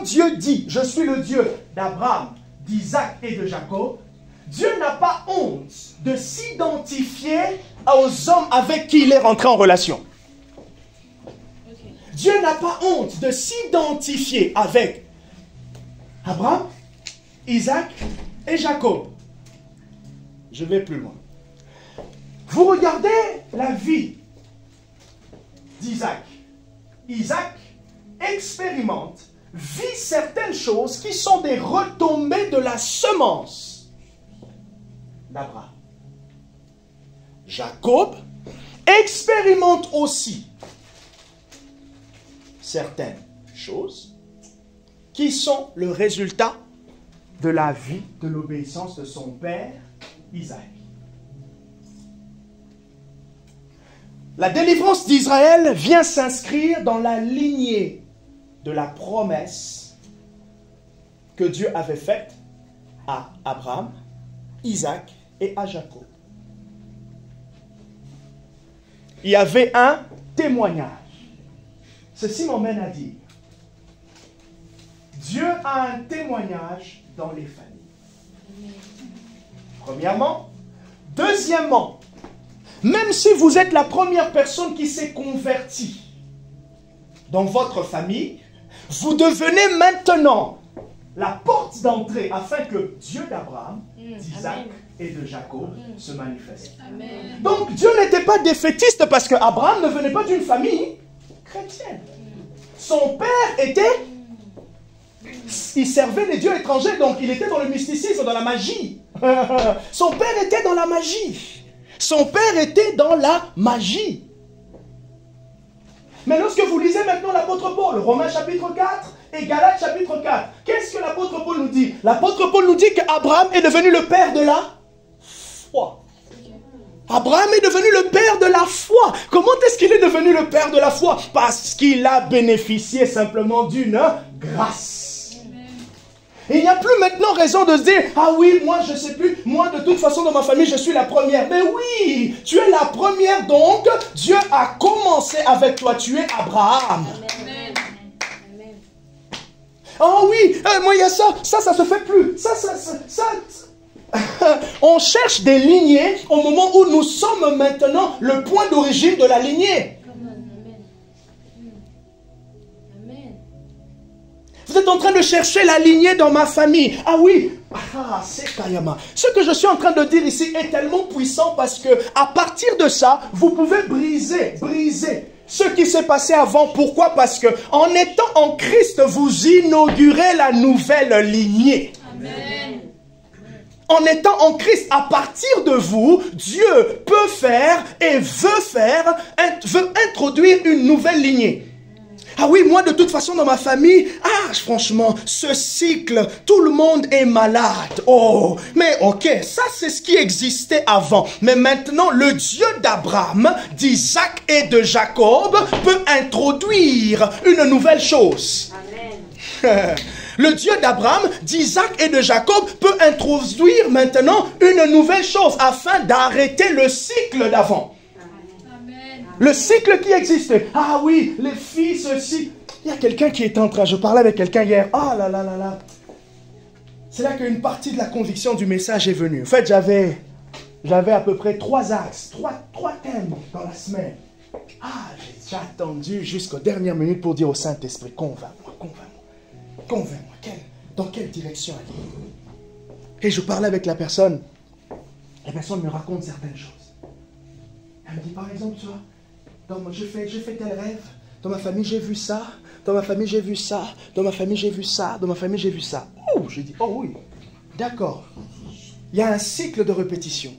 Dieu dit, je suis le Dieu d'Abraham, d'Isaac et de Jacob, Dieu n'a pas honte de s'identifier aux hommes avec qui il est rentré en relation. Dieu n'a pas honte de s'identifier avec Abraham, Isaac et Jacob. Je vais plus loin. Vous regardez la vie d'Isaac. Isaac expérimente, vit certaines choses qui sont des retombées de la semence d'Abraham. Jacob expérimente aussi certaines choses qui sont le résultat de la vie, de l'obéissance de son père Isaac. La délivrance d'Israël vient s'inscrire dans la lignée de la promesse que Dieu avait faite à Abraham, Isaac et à Jacob. Il y avait un témoignage. Ceci m'emmène à dire, Dieu a un témoignage dans les familles. Premièrement. Deuxièmement, même si vous êtes la première personne qui s'est convertie dans votre famille, vous devenez maintenant la porte d'entrée afin que Dieu d'Abraham, d'Isaac et de Jacob se manifeste. Amen. Donc Dieu n'était pas défaitiste parce qu'Abraham ne venait pas d'une famille chrétienne. Son père était... Il servait les dieux étrangers, donc il était dans le mysticisme, dans la magie. Son père était dans la magie. Son père était dans la magie. Mais lorsque vous lisez maintenant l'apôtre Paul, Romains chapitre 4 et Galates chapitre 4, qu'est-ce que l'apôtre Paul nous dit? L'apôtre Paul nous dit qu'Abraham est devenu le père de la foi. Abraham est devenu le père de la foi. Comment est-ce qu'il est devenu le père de la foi? Parce qu'il a bénéficié simplement d'une grâce. Il n'y a plus maintenant raison de se dire, ah oui, moi je ne sais plus, moi de toute façon dans ma famille je suis la première. Mais oui, tu es la première donc, Dieu a commencé avec toi, tu es Abraham. Amen. Oh oui, moi il y a ça se fait plus. Ça. On cherche des lignées au moment où nous sommes maintenant le point d'origine de la lignée. Vous êtes en train de chercher la lignée dans ma famille. Ah oui, c'est Kayama. Ce que je suis en train de dire ici est tellement puissant parce que à partir de ça, vous pouvez briser ce qui s'est passé avant. Pourquoi? Parce que en étant en Christ, vous inaugurez la nouvelle lignée. Amen. En étant en Christ, à partir de vous, Dieu peut faire et veut introduire une nouvelle lignée. Ah oui, moi de toute façon dans ma famille, franchement, ce cycle, tout le monde est malade. Oh, mais ok, ça c'est ce qui existait avant. Mais maintenant, le Dieu d'Abraham, d'Isaac et de Jacob peut introduire une nouvelle chose. Amen. Le Dieu d'Abraham, d'Isaac et de Jacob peut introduire maintenant une nouvelle chose afin d'arrêter le cycle d'avant. Le cycle qui existe. Ah oui, les filles, ceci. Il y a quelqu'un qui est en train, je parlais avec quelqu'un hier. Ah là là là là. C'est là qu'une partie de la conviction du message est venue. En fait, j'avais à peu près 3 axes, 3 thèmes dans la semaine. Ah, j'ai attendu jusqu'aux dernières minutes pour dire au Saint-Esprit, convainc-moi. Dans quelle direction aller? Et je parlais avec la personne. La personne me raconte certaines choses. Elle me dit, par exemple, tu vois, je fais tel rêve. Dans ma famille, j'ai vu ça. Dans ma famille, j'ai vu ça. Dans ma famille, j'ai vu ça. Dans ma famille, j'ai vu ça. Oh, j'ai dit, oh oui, d'accord. Il y a un cycle de répétition.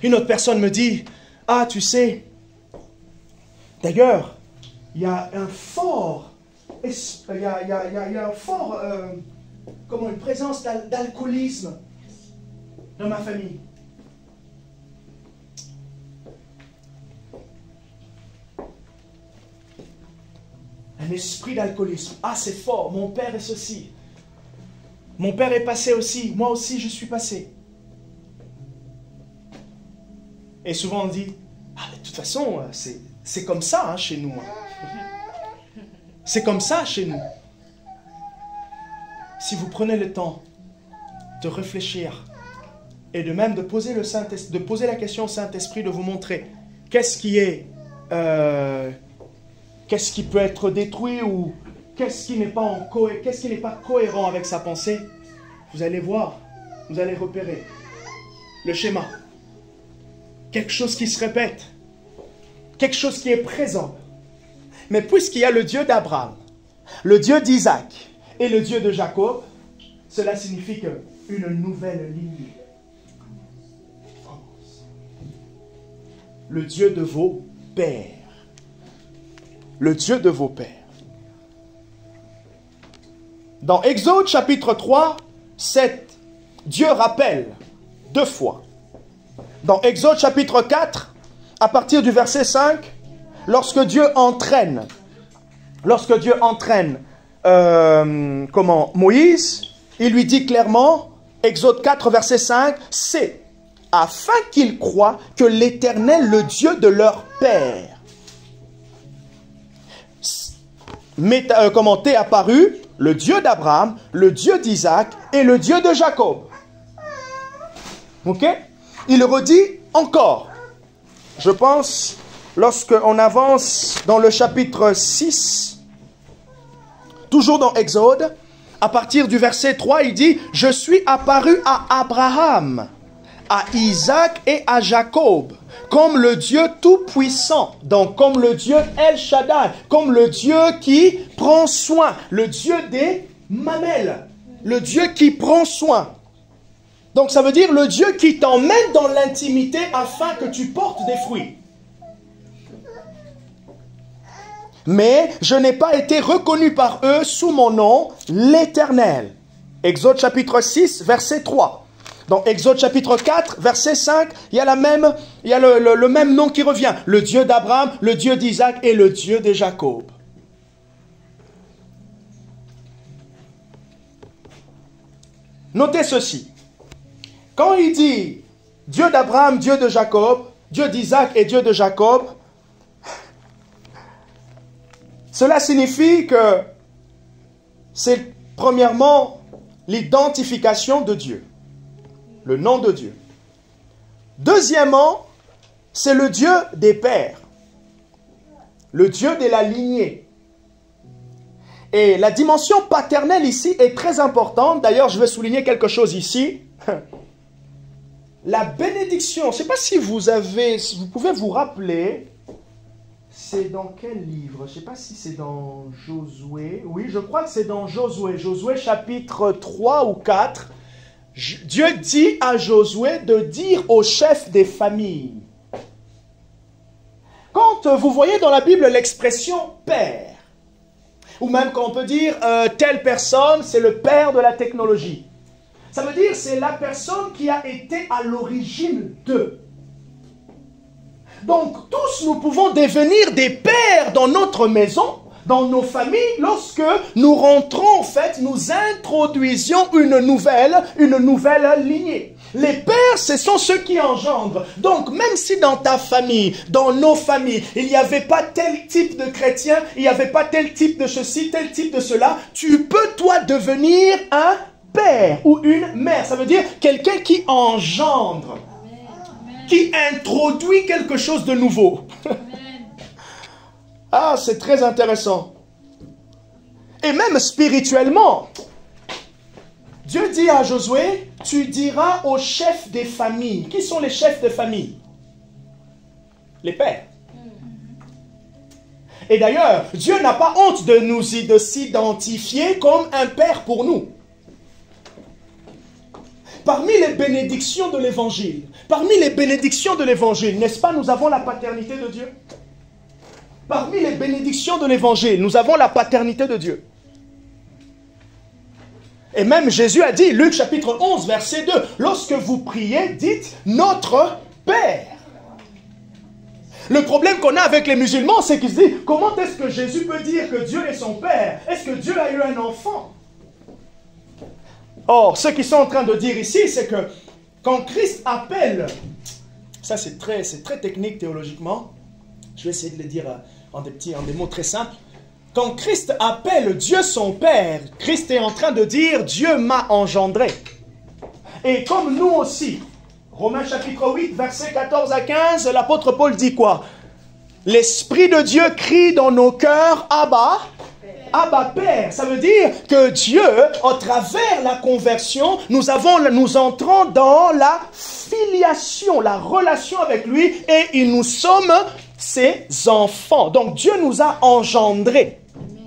Une autre personne me dit, ah, tu sais, d'ailleurs, il y a un fort, comment, une présence d'alcoolisme dans ma famille. Un esprit d'alcoolisme. Ah, c'est fort, mon père est ceci. Mon père est passé aussi, moi aussi je suis passé. Et souvent on dit, ah, mais de toute façon, c'est comme ça hein, chez nous. C'est comme ça chez nous. Si vous prenez le temps de réfléchir et de poser la question au Saint-Esprit, de vous montrer qu'est-ce qui peut être détruit ou qu'est-ce qui n'est pas cohérent avec sa pensée, vous allez voir, vous allez repérer le schéma. Quelque chose qui se répète, quelque chose qui est présent. Mais puisqu'il y a le Dieu d'Abraham, le Dieu d'Isaac et le Dieu de Jacob, cela signifie qu'une nouvelle lignée commence. Le Dieu de vos pères. Le Dieu de vos pères. Dans Exode chapitre 3, 7, Dieu rappelle 2 fois. Dans Exode chapitre 4, à partir du verset 5, lorsque Dieu entraîne Moïse, il lui dit clairement, Exode 4, verset 5, c'est afin qu'ils croient que l'Éternel, le Dieu de leur père, t'est apparu le Dieu d'Abraham, le Dieu d'Isaac et le Dieu de Jacob. Ok? Il redit encore. Je pense, lorsqu'on avance dans le chapitre 6, toujours dans Exode, à partir du verset 3, il dit, « Je suis apparu à Abraham, à Isaac et à Jacob, comme le Dieu tout-puissant, donc comme le Dieu El Shaddai, comme le Dieu qui prend soin, le Dieu des mamelles, le Dieu qui prend soin. » Donc ça veut dire le Dieu qui t'emmène dans l'intimité afin que tu portes des fruits. Mais je n'ai pas été reconnu par eux sous mon nom, l'Éternel. Exode chapitre 6, verset 3. Dans Exode chapitre 4, verset 5, il y a le même nom qui revient. Le Dieu d'Abraham, le Dieu d'Isaac et le Dieu de Jacob. Notez ceci. Quand il dit Dieu d'Abraham, Dieu de Jacob, Dieu d'Isaac et Dieu de Jacob, cela signifie que c'est premièrement l'identification de Dieu, le nom de Dieu. Deuxièmement, c'est le Dieu des pères, le Dieu de la lignée. Et la dimension paternelle ici est très importante. D'ailleurs, je vais souligner quelque chose ici. La bénédiction, je ne sais pas si vous pouvez vous rappeler, c'est dans quel livre? Je ne sais pas si c'est dans Josué. Oui, je crois que c'est dans Josué. Josué chapitre 3 ou 4. Dieu dit à Josué de dire aux chefs des familles. Quand vous voyez dans la Bible l'expression père, ou même quand on peut dire telle personne, c'est le père de la technologie. Ça veut dire c'est la personne qui a été à l'origine d'eux. Donc tous nous pouvons devenir des pères dans notre maison, dans nos familles, lorsque nous rentrons en fait, nous introduisions une nouvelle lignée. Les pères, ce sont ceux qui engendrent. Donc, même si dans ta famille, dans nos familles, il n'y avait pas tel type de chrétien, il n'y avait pas tel type de ceci, tel type de cela, tu peux, toi, devenir un père ou une mère. Ça veut dire quelqu'un qui engendre, qui introduit quelque chose de nouveau. Ah, c'est très intéressant. Et même spirituellement, Dieu dit à Josué, tu diras aux chefs des familles. Qui sont les chefs de famille? Les pères. Et d'ailleurs, Dieu n'a pas honte de s'identifier comme un père pour nous. Parmi les bénédictions de l'évangile, n'est-ce pas, nous avons la paternité de Dieu? Parmi les bénédictions de l'évangile, nous avons la paternité de Dieu. Et même Jésus a dit, Luc chapitre 11, verset 2, lorsque vous priez, dites notre Père. Le problème qu'on a avec les musulmans, c'est qu'ils se disent, comment est-ce que Jésus peut dire que Dieu est son Père? Est-ce que Dieu a eu un enfant? Or, ce qu'ils sont en train de dire ici, c'est que quand Christ appelle, ça c'est très technique théologiquement, je vais essayer de le dire en des mots très simples. Quand Christ appelle Dieu son Père, Christ est en train de dire Dieu m'a engendré. Et comme nous aussi, Romains chapitre 8, versets 14 à 15, l'apôtre Paul dit quoi? L'Esprit de Dieu crie dans nos cœurs, Abba, Abba Père. Ça veut dire que Dieu, au travers la conversion, nous entrons dans la filiation, la relation avec lui, et nous sommes ses enfants. Donc Dieu nous a engendrés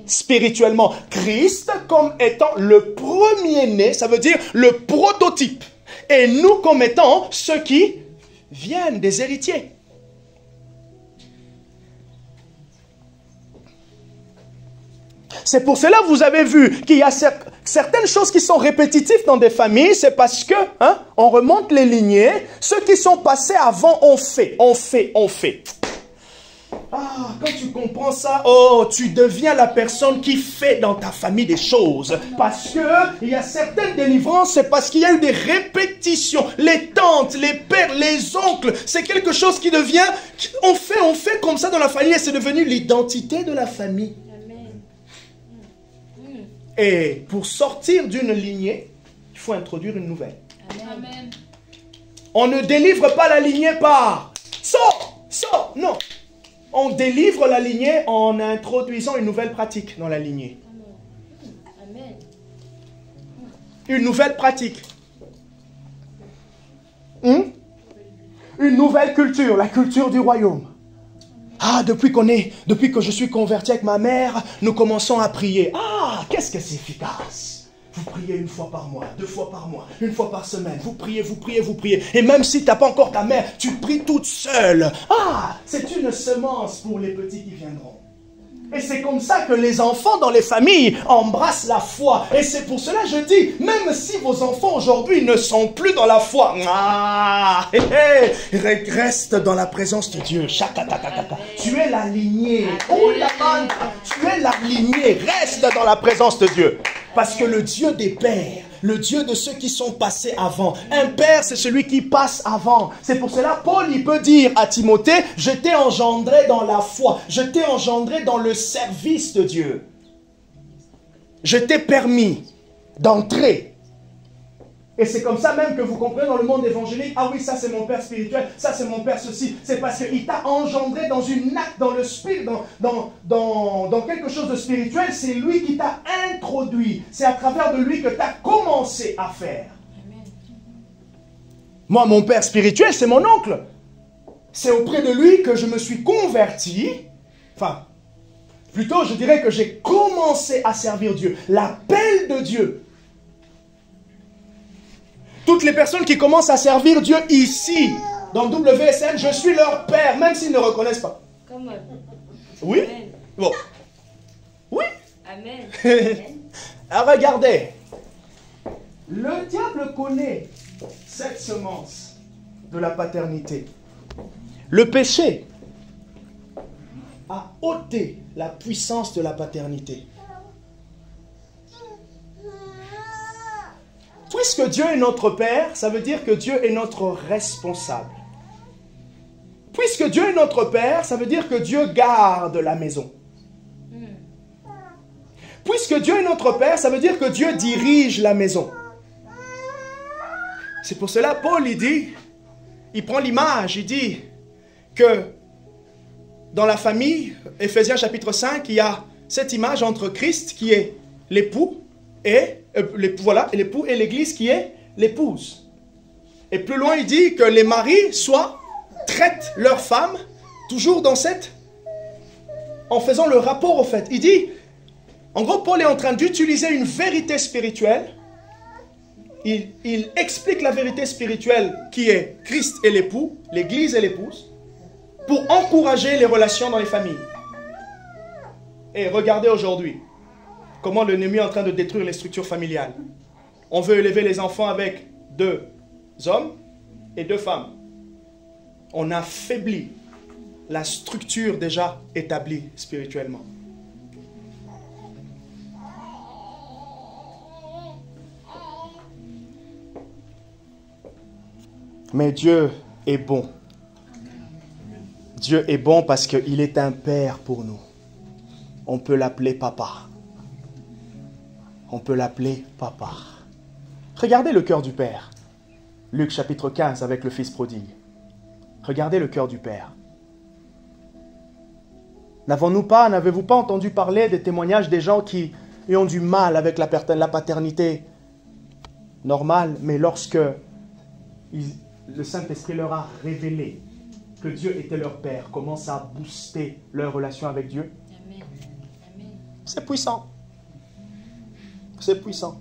spirituellement. Christ comme étant le premier-né, ça veut dire le prototype. Et nous comme étant ceux qui viennent des héritiers. C'est pour cela que vous avez vu qu'il y a certaines choses qui sont répétitives dans des familles, c'est parce que, on remonte les lignées, ceux qui sont passés avant ont fait. Ah, quand tu comprends ça, oh, tu deviens la personne qui fait dans ta famille des choses. Parce que il y a certaines délivrances, c'est parce qu'il y a eu des répétitions. Les tantes, les pères, les oncles, c'est quelque chose qui devient, on fait comme ça dans la famille et c'est devenu l'identité de la famille. Et pour sortir d'une lignée, il faut introduire une nouvelle. Amen. On ne délivre pas la lignée par sors, non. On délivre la lignée en introduisant une nouvelle pratique dans la lignée. Amen. Une nouvelle pratique. Une nouvelle culture, la culture du royaume. Ah, depuis que je suis converti avec ma mère, nous commençons à prier. Ah, qu'est-ce que c'est efficace. Vous priez une fois par mois, 2 fois par mois, 1 fois par semaine. Vous priez. Et même si tu n'as pas encore ta mère, tu pries toute seule. Ah, c'est une semence pour les petits qui viendront. Et c'est comme ça que les enfants dans les familles embrassent la foi. Et c'est pour cela que je dis, même si vos enfants aujourd'hui ne sont plus dans la foi, reste dans la présence de Dieu. Tu es la lignée. Tu es la lignée. Reste dans la présence de Dieu. Parce que le Dieu des pères, le Dieu de ceux qui sont passés avant. Un père, c'est celui qui passe avant. C'est pour cela, Paul, il peut dire à Timothée, je t'ai engendré dans la foi. Je t'ai engendré dans le service de Dieu. Je t'ai permis d'entrer. Et c'est comme ça même que vous comprenez dans le monde évangélique, ah oui, ça c'est mon père spirituel, ça c'est mon père ceci. C'est parce qu'il t'a engendré dans une acte, dans le spirit, dans quelque chose de spirituel. C'est lui qui t'a introduit. C'est à travers de lui que tu as commencé à faire. Amen. Moi, mon père spirituel, c'est mon oncle. C'est auprès de lui que je me suis converti. Enfin, plutôt je dirais que j'ai commencé à servir Dieu. L'appel de Dieu. Toutes les personnes qui commencent à servir Dieu ici, dans le WSN, je suis leur père, même s'ils ne reconnaissent pas. Comment? Oui? Amen. Bon. Oui? Amen. Alors regardez. Le diable connaît cette semence de la paternité. Le péché a ôté la puissance de la paternité. Puisque Dieu est notre Père, ça veut dire que Dieu est notre responsable. Puisque Dieu est notre Père, ça veut dire que Dieu garde la maison. Puisque Dieu est notre Père, ça veut dire que Dieu dirige la maison. C'est pour cela, Paul, il prend l'image, il dit que dans la famille, Éphésiens chapitre 5, il y a cette image entre Christ qui est l'époux et l'époux et l'Église qui est l'épouse. Et plus loin, il dit que les maris traitent leurs femmes toujours en faisant le rapport au fait. Il dit, en gros, Paul est en train d'utiliser une vérité spirituelle. Il explique la vérité spirituelle qui est Christ et l'époux, l'Église et l'épouse, pour encourager les relations dans les familles. Et regardez aujourd'hui comment l'ennemi est en train de détruire les structures familiales. On veut élever les enfants avec 2 hommes et 2 femmes. On affaiblit la structure déjà établie spirituellement. Mais Dieu est bon. Dieu est bon parce qu'il est un père pour nous. On peut l'appeler papa. On peut l'appeler papa. Regardez le cœur du Père. Luc chapitre 15 avec le fils prodigue. Regardez le cœur du Père. N'avez-vous pas entendu parler des témoignages des gens qui ont du mal avec la paternité normale, mais lorsque le Saint-Esprit leur a révélé que Dieu était leur Père, comment ça a boosté leur relation avec Dieu? Amen. Amen. C'est puissant. C'est puissant.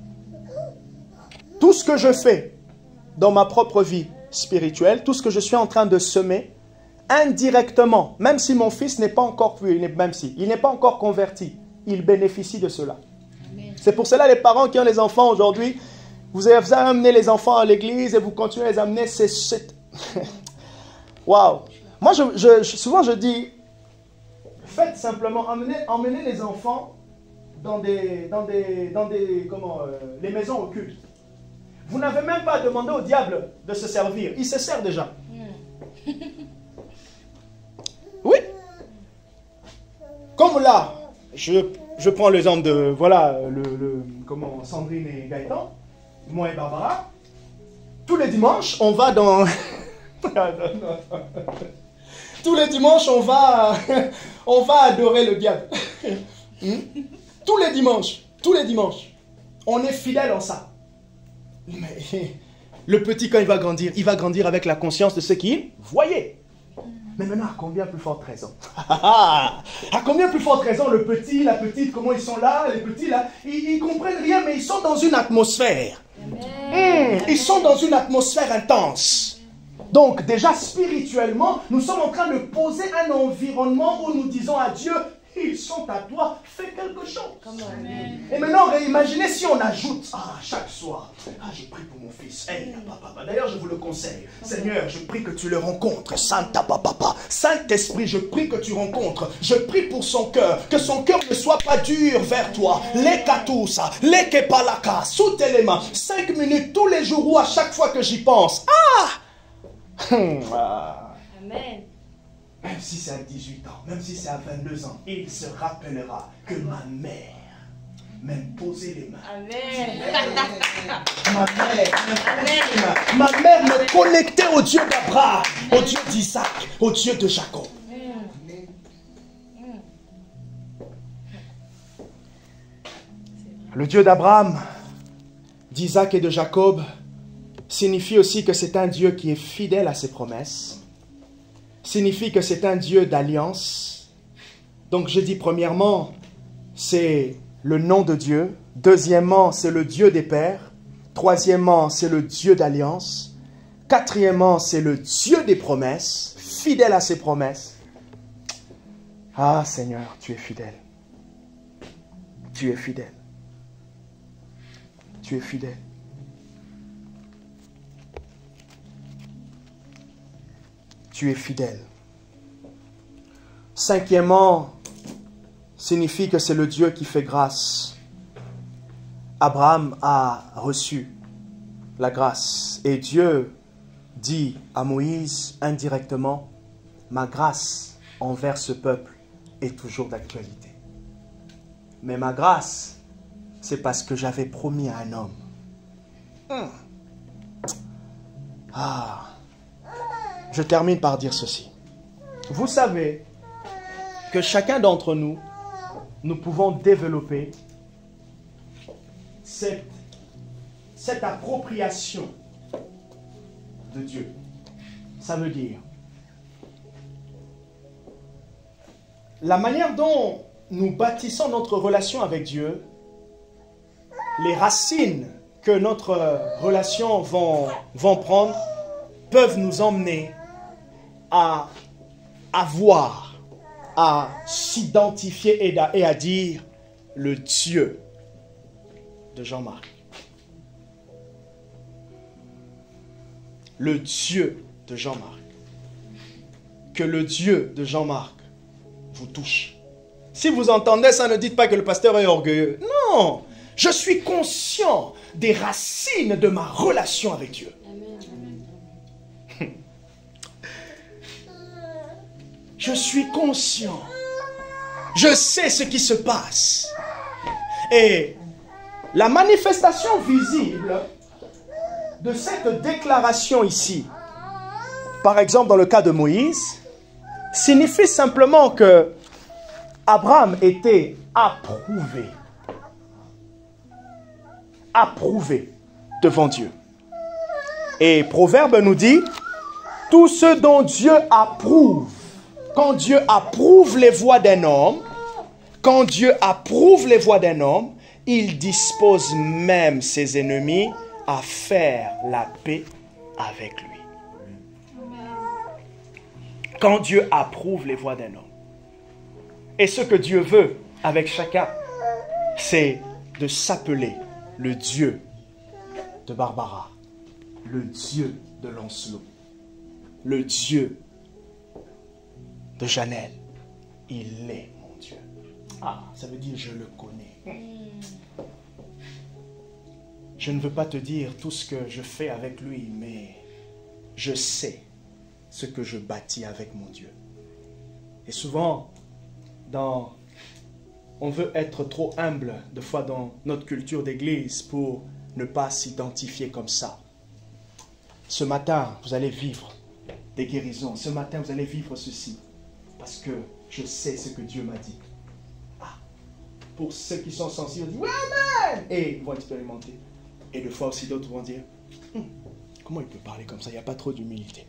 Tout ce que je fais dans ma propre vie spirituelle, tout ce que je suis en train de semer, indirectement, même si mon fils n'est pas encore il n'est pas encore converti, il bénéficie de cela. C'est pour cela les parents qui ont les enfants aujourd'hui, vous avez amené les enfants à l'église et vous continuez à les amener, waouh! Moi, souvent je dis, faites simplement, emmenez les enfants dans les maisons occultes. Vous n'avez même pas demandé au diable de se servir. Il se sert déjà. Oui. Comme là, je prends l'exemple de, Sandrine et Gaëtan, moi et Barbara. Tous les dimanches, on va dans... Tous les dimanches, on va adorer le diable. Tous les dimanches. On est fidèles en ça. Mais le petit, quand il va grandir avec la conscience de ce qu'il voyait. Mais maintenant, à combien plus forte raison? À combien plus forte raison le petit, la petite, comment ils sont là, les petits là, ils comprennent rien, mais ils sont dans une atmosphère. Ils sont dans une atmosphère intense. Donc déjà spirituellement, nous sommes en train de poser un environnement où nous disons à Dieu, ils sont à toi, fais quelque chose. Et maintenant, imaginez si on ajoute, chaque soir, je prie pour mon fils. D'ailleurs, je vous le conseille. Seigneur, je prie que tu le rencontres. Saint-Esprit, je prie que tu rencontres. Je prie pour son cœur, que son cœur ne soit pas dur vers toi. Les katousa, les kepalaka, sous tes mains. 5 minutes tous les jours ou à chaque fois que j'y pense. Amen. Même si c'est à 18 ans, même si c'est à 22 ans, il se rappellera que ma mère même posé les mains. Amen. Ma mère me connectait au Dieu d'Abraham, au Dieu d'Isaac, au Dieu de Jacob. Le Dieu d'Abraham, d'Isaac et de Jacob signifie aussi que c'est un Dieu qui est fidèle à ses promesses. Signifie que c'est un Dieu d'alliance. Donc je dis premièrement, c'est le nom de Dieu. Deuxièmement, c'est le Dieu des pères. Troisièmement, c'est le Dieu d'alliance. Quatrièmement, c'est le Dieu des promesses, fidèle à ses promesses. Ah Seigneur, tu es fidèle. Tu es fidèle. Tu es fidèle. Tu es fidèle. Cinquièmement, signifie que c'est le Dieu qui fait grâce. Abraham a reçu la grâce. Et Dieu dit à Moïse indirectement, ma grâce envers ce peuple est toujours d'actualité. Mais ma grâce, c'est parce que j'avais promis à un homme. Je termine par dire ceci. Vous savez que chacun d'entre nous, nous pouvons développer cette appropriation de Dieu. Ça veut dire la manière dont nous bâtissons notre relation avec Dieu, les racines que notre relation vont prendre, peuvent nous emmener à voir, à s'identifier et à dire le Dieu de Jean-Marc. Le Dieu de Jean-Marc. Que le Dieu de Jean-Marc vous touche. Si vous entendez ça, ne dites pas que le pasteur est orgueilleux. Non, je suis conscient des racines de ma relation avec Dieu. Je suis conscient. Je sais ce qui se passe. Et la manifestation visible de cette déclaration ici, par exemple dans le cas de Moïse, signifie simplement que Abraham était approuvé devant Dieu. Et Proverbe nous dit, tout ce dont Dieu approuve, quand Dieu approuve les voies d'un homme, il dispose même ses ennemis à faire la paix avec lui. Quand Dieu approuve les voies d'un homme. Et ce que Dieu veut avec chacun, c'est de s'appeler le Dieu de Barbara, le Dieu de Lancelot, le Dieu de Janelle. Il est mon Dieu. Ça veut dire je le connais. Je ne veux pas te dire tout ce que je fais avec lui, mais je sais ce que je bâtis avec mon Dieu. Et souvent, on veut être trop humble, de fois dans notre culture d'église, pour ne pas s'identifier comme ça. Ce matin, vous allez vivre des guérisons. Ce matin, vous allez vivre ceci. Parce que je sais ce que Dieu m'a dit. Pour ceux qui sont sensibles, ils disent « Oui, amen !» Et ils vont expérimenter. Et des fois aussi, d'autres vont dire « Comment il peut parler comme ça? Il n'y a pas trop d'humilité. »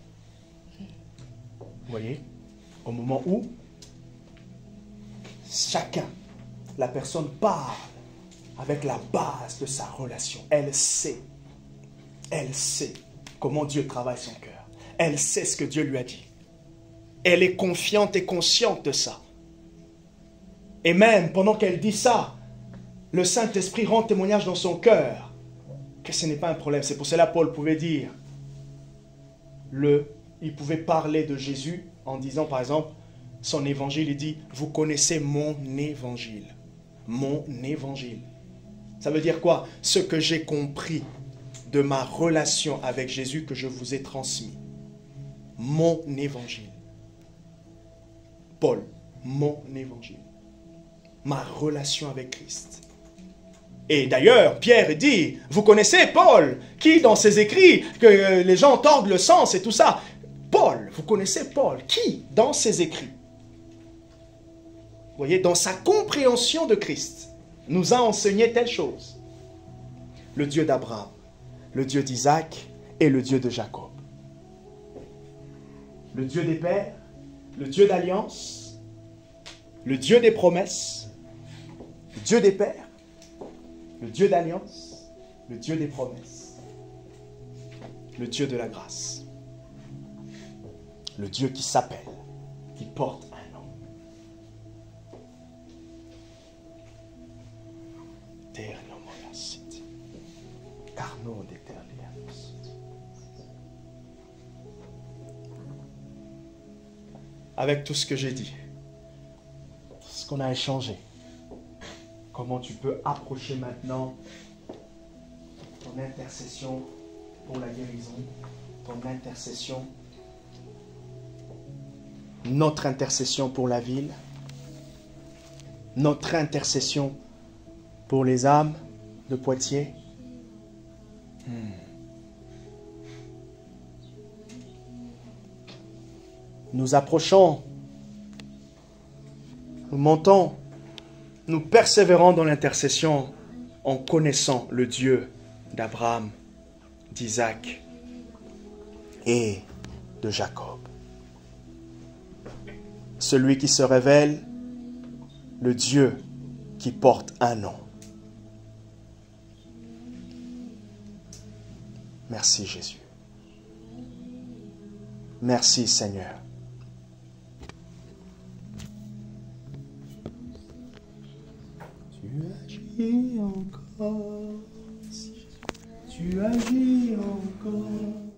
Vous voyez? Au moment où chacun, la personne parle avec la base de sa relation. Elle sait comment Dieu travaille son cœur. Elle sait ce que Dieu lui a dit. Elle est confiante et consciente de ça. Et même pendant qu'elle dit ça, le Saint-Esprit rend témoignage dans son cœur que ce n'est pas un problème. C'est pour cela que Paul pouvait dire, il pouvait parler de Jésus en disant par exemple, son évangile, il dit, vous connaissez mon évangile. Mon évangile. Ça veut dire quoi? Ce que j'ai compris de ma relation avec Jésus que je vous ai transmis. Mon évangile. Paul, mon évangile. Ma relation avec Christ. Et d'ailleurs, Pierre dit, vous connaissez Paul, qui dans ses écrits, que les gens tordent le sens et tout ça. Paul, vous connaissez Paul, qui dans ses écrits, vous voyez, dans sa compréhension de Christ, nous a enseigné telle chose. Le Dieu d'Abraham, le Dieu d'Isaac et le Dieu de Jacob. Le Dieu des pères, le Dieu d'alliance, le Dieu des promesses, le Dieu des pères, le Dieu d'alliance, le Dieu des promesses, le Dieu de la grâce, le Dieu qui s'appelle, qui porte un nom. Avec tout ce que j'ai dit, ce qu'on a échangé, comment tu peux approcher maintenant ton intercession pour la guérison, ton intercession, notre intercession pour la ville, notre intercession pour les âmes de Poitiers. Nous approchons, nous montons, nous persévérons dans l'intercession en connaissant le Dieu d'Abraham, d'Isaac et de Jacob. Celui qui se révèle, le Dieu qui porte un nom. Merci Jésus. Merci Seigneur. Tu agis encore. Tu agis encore.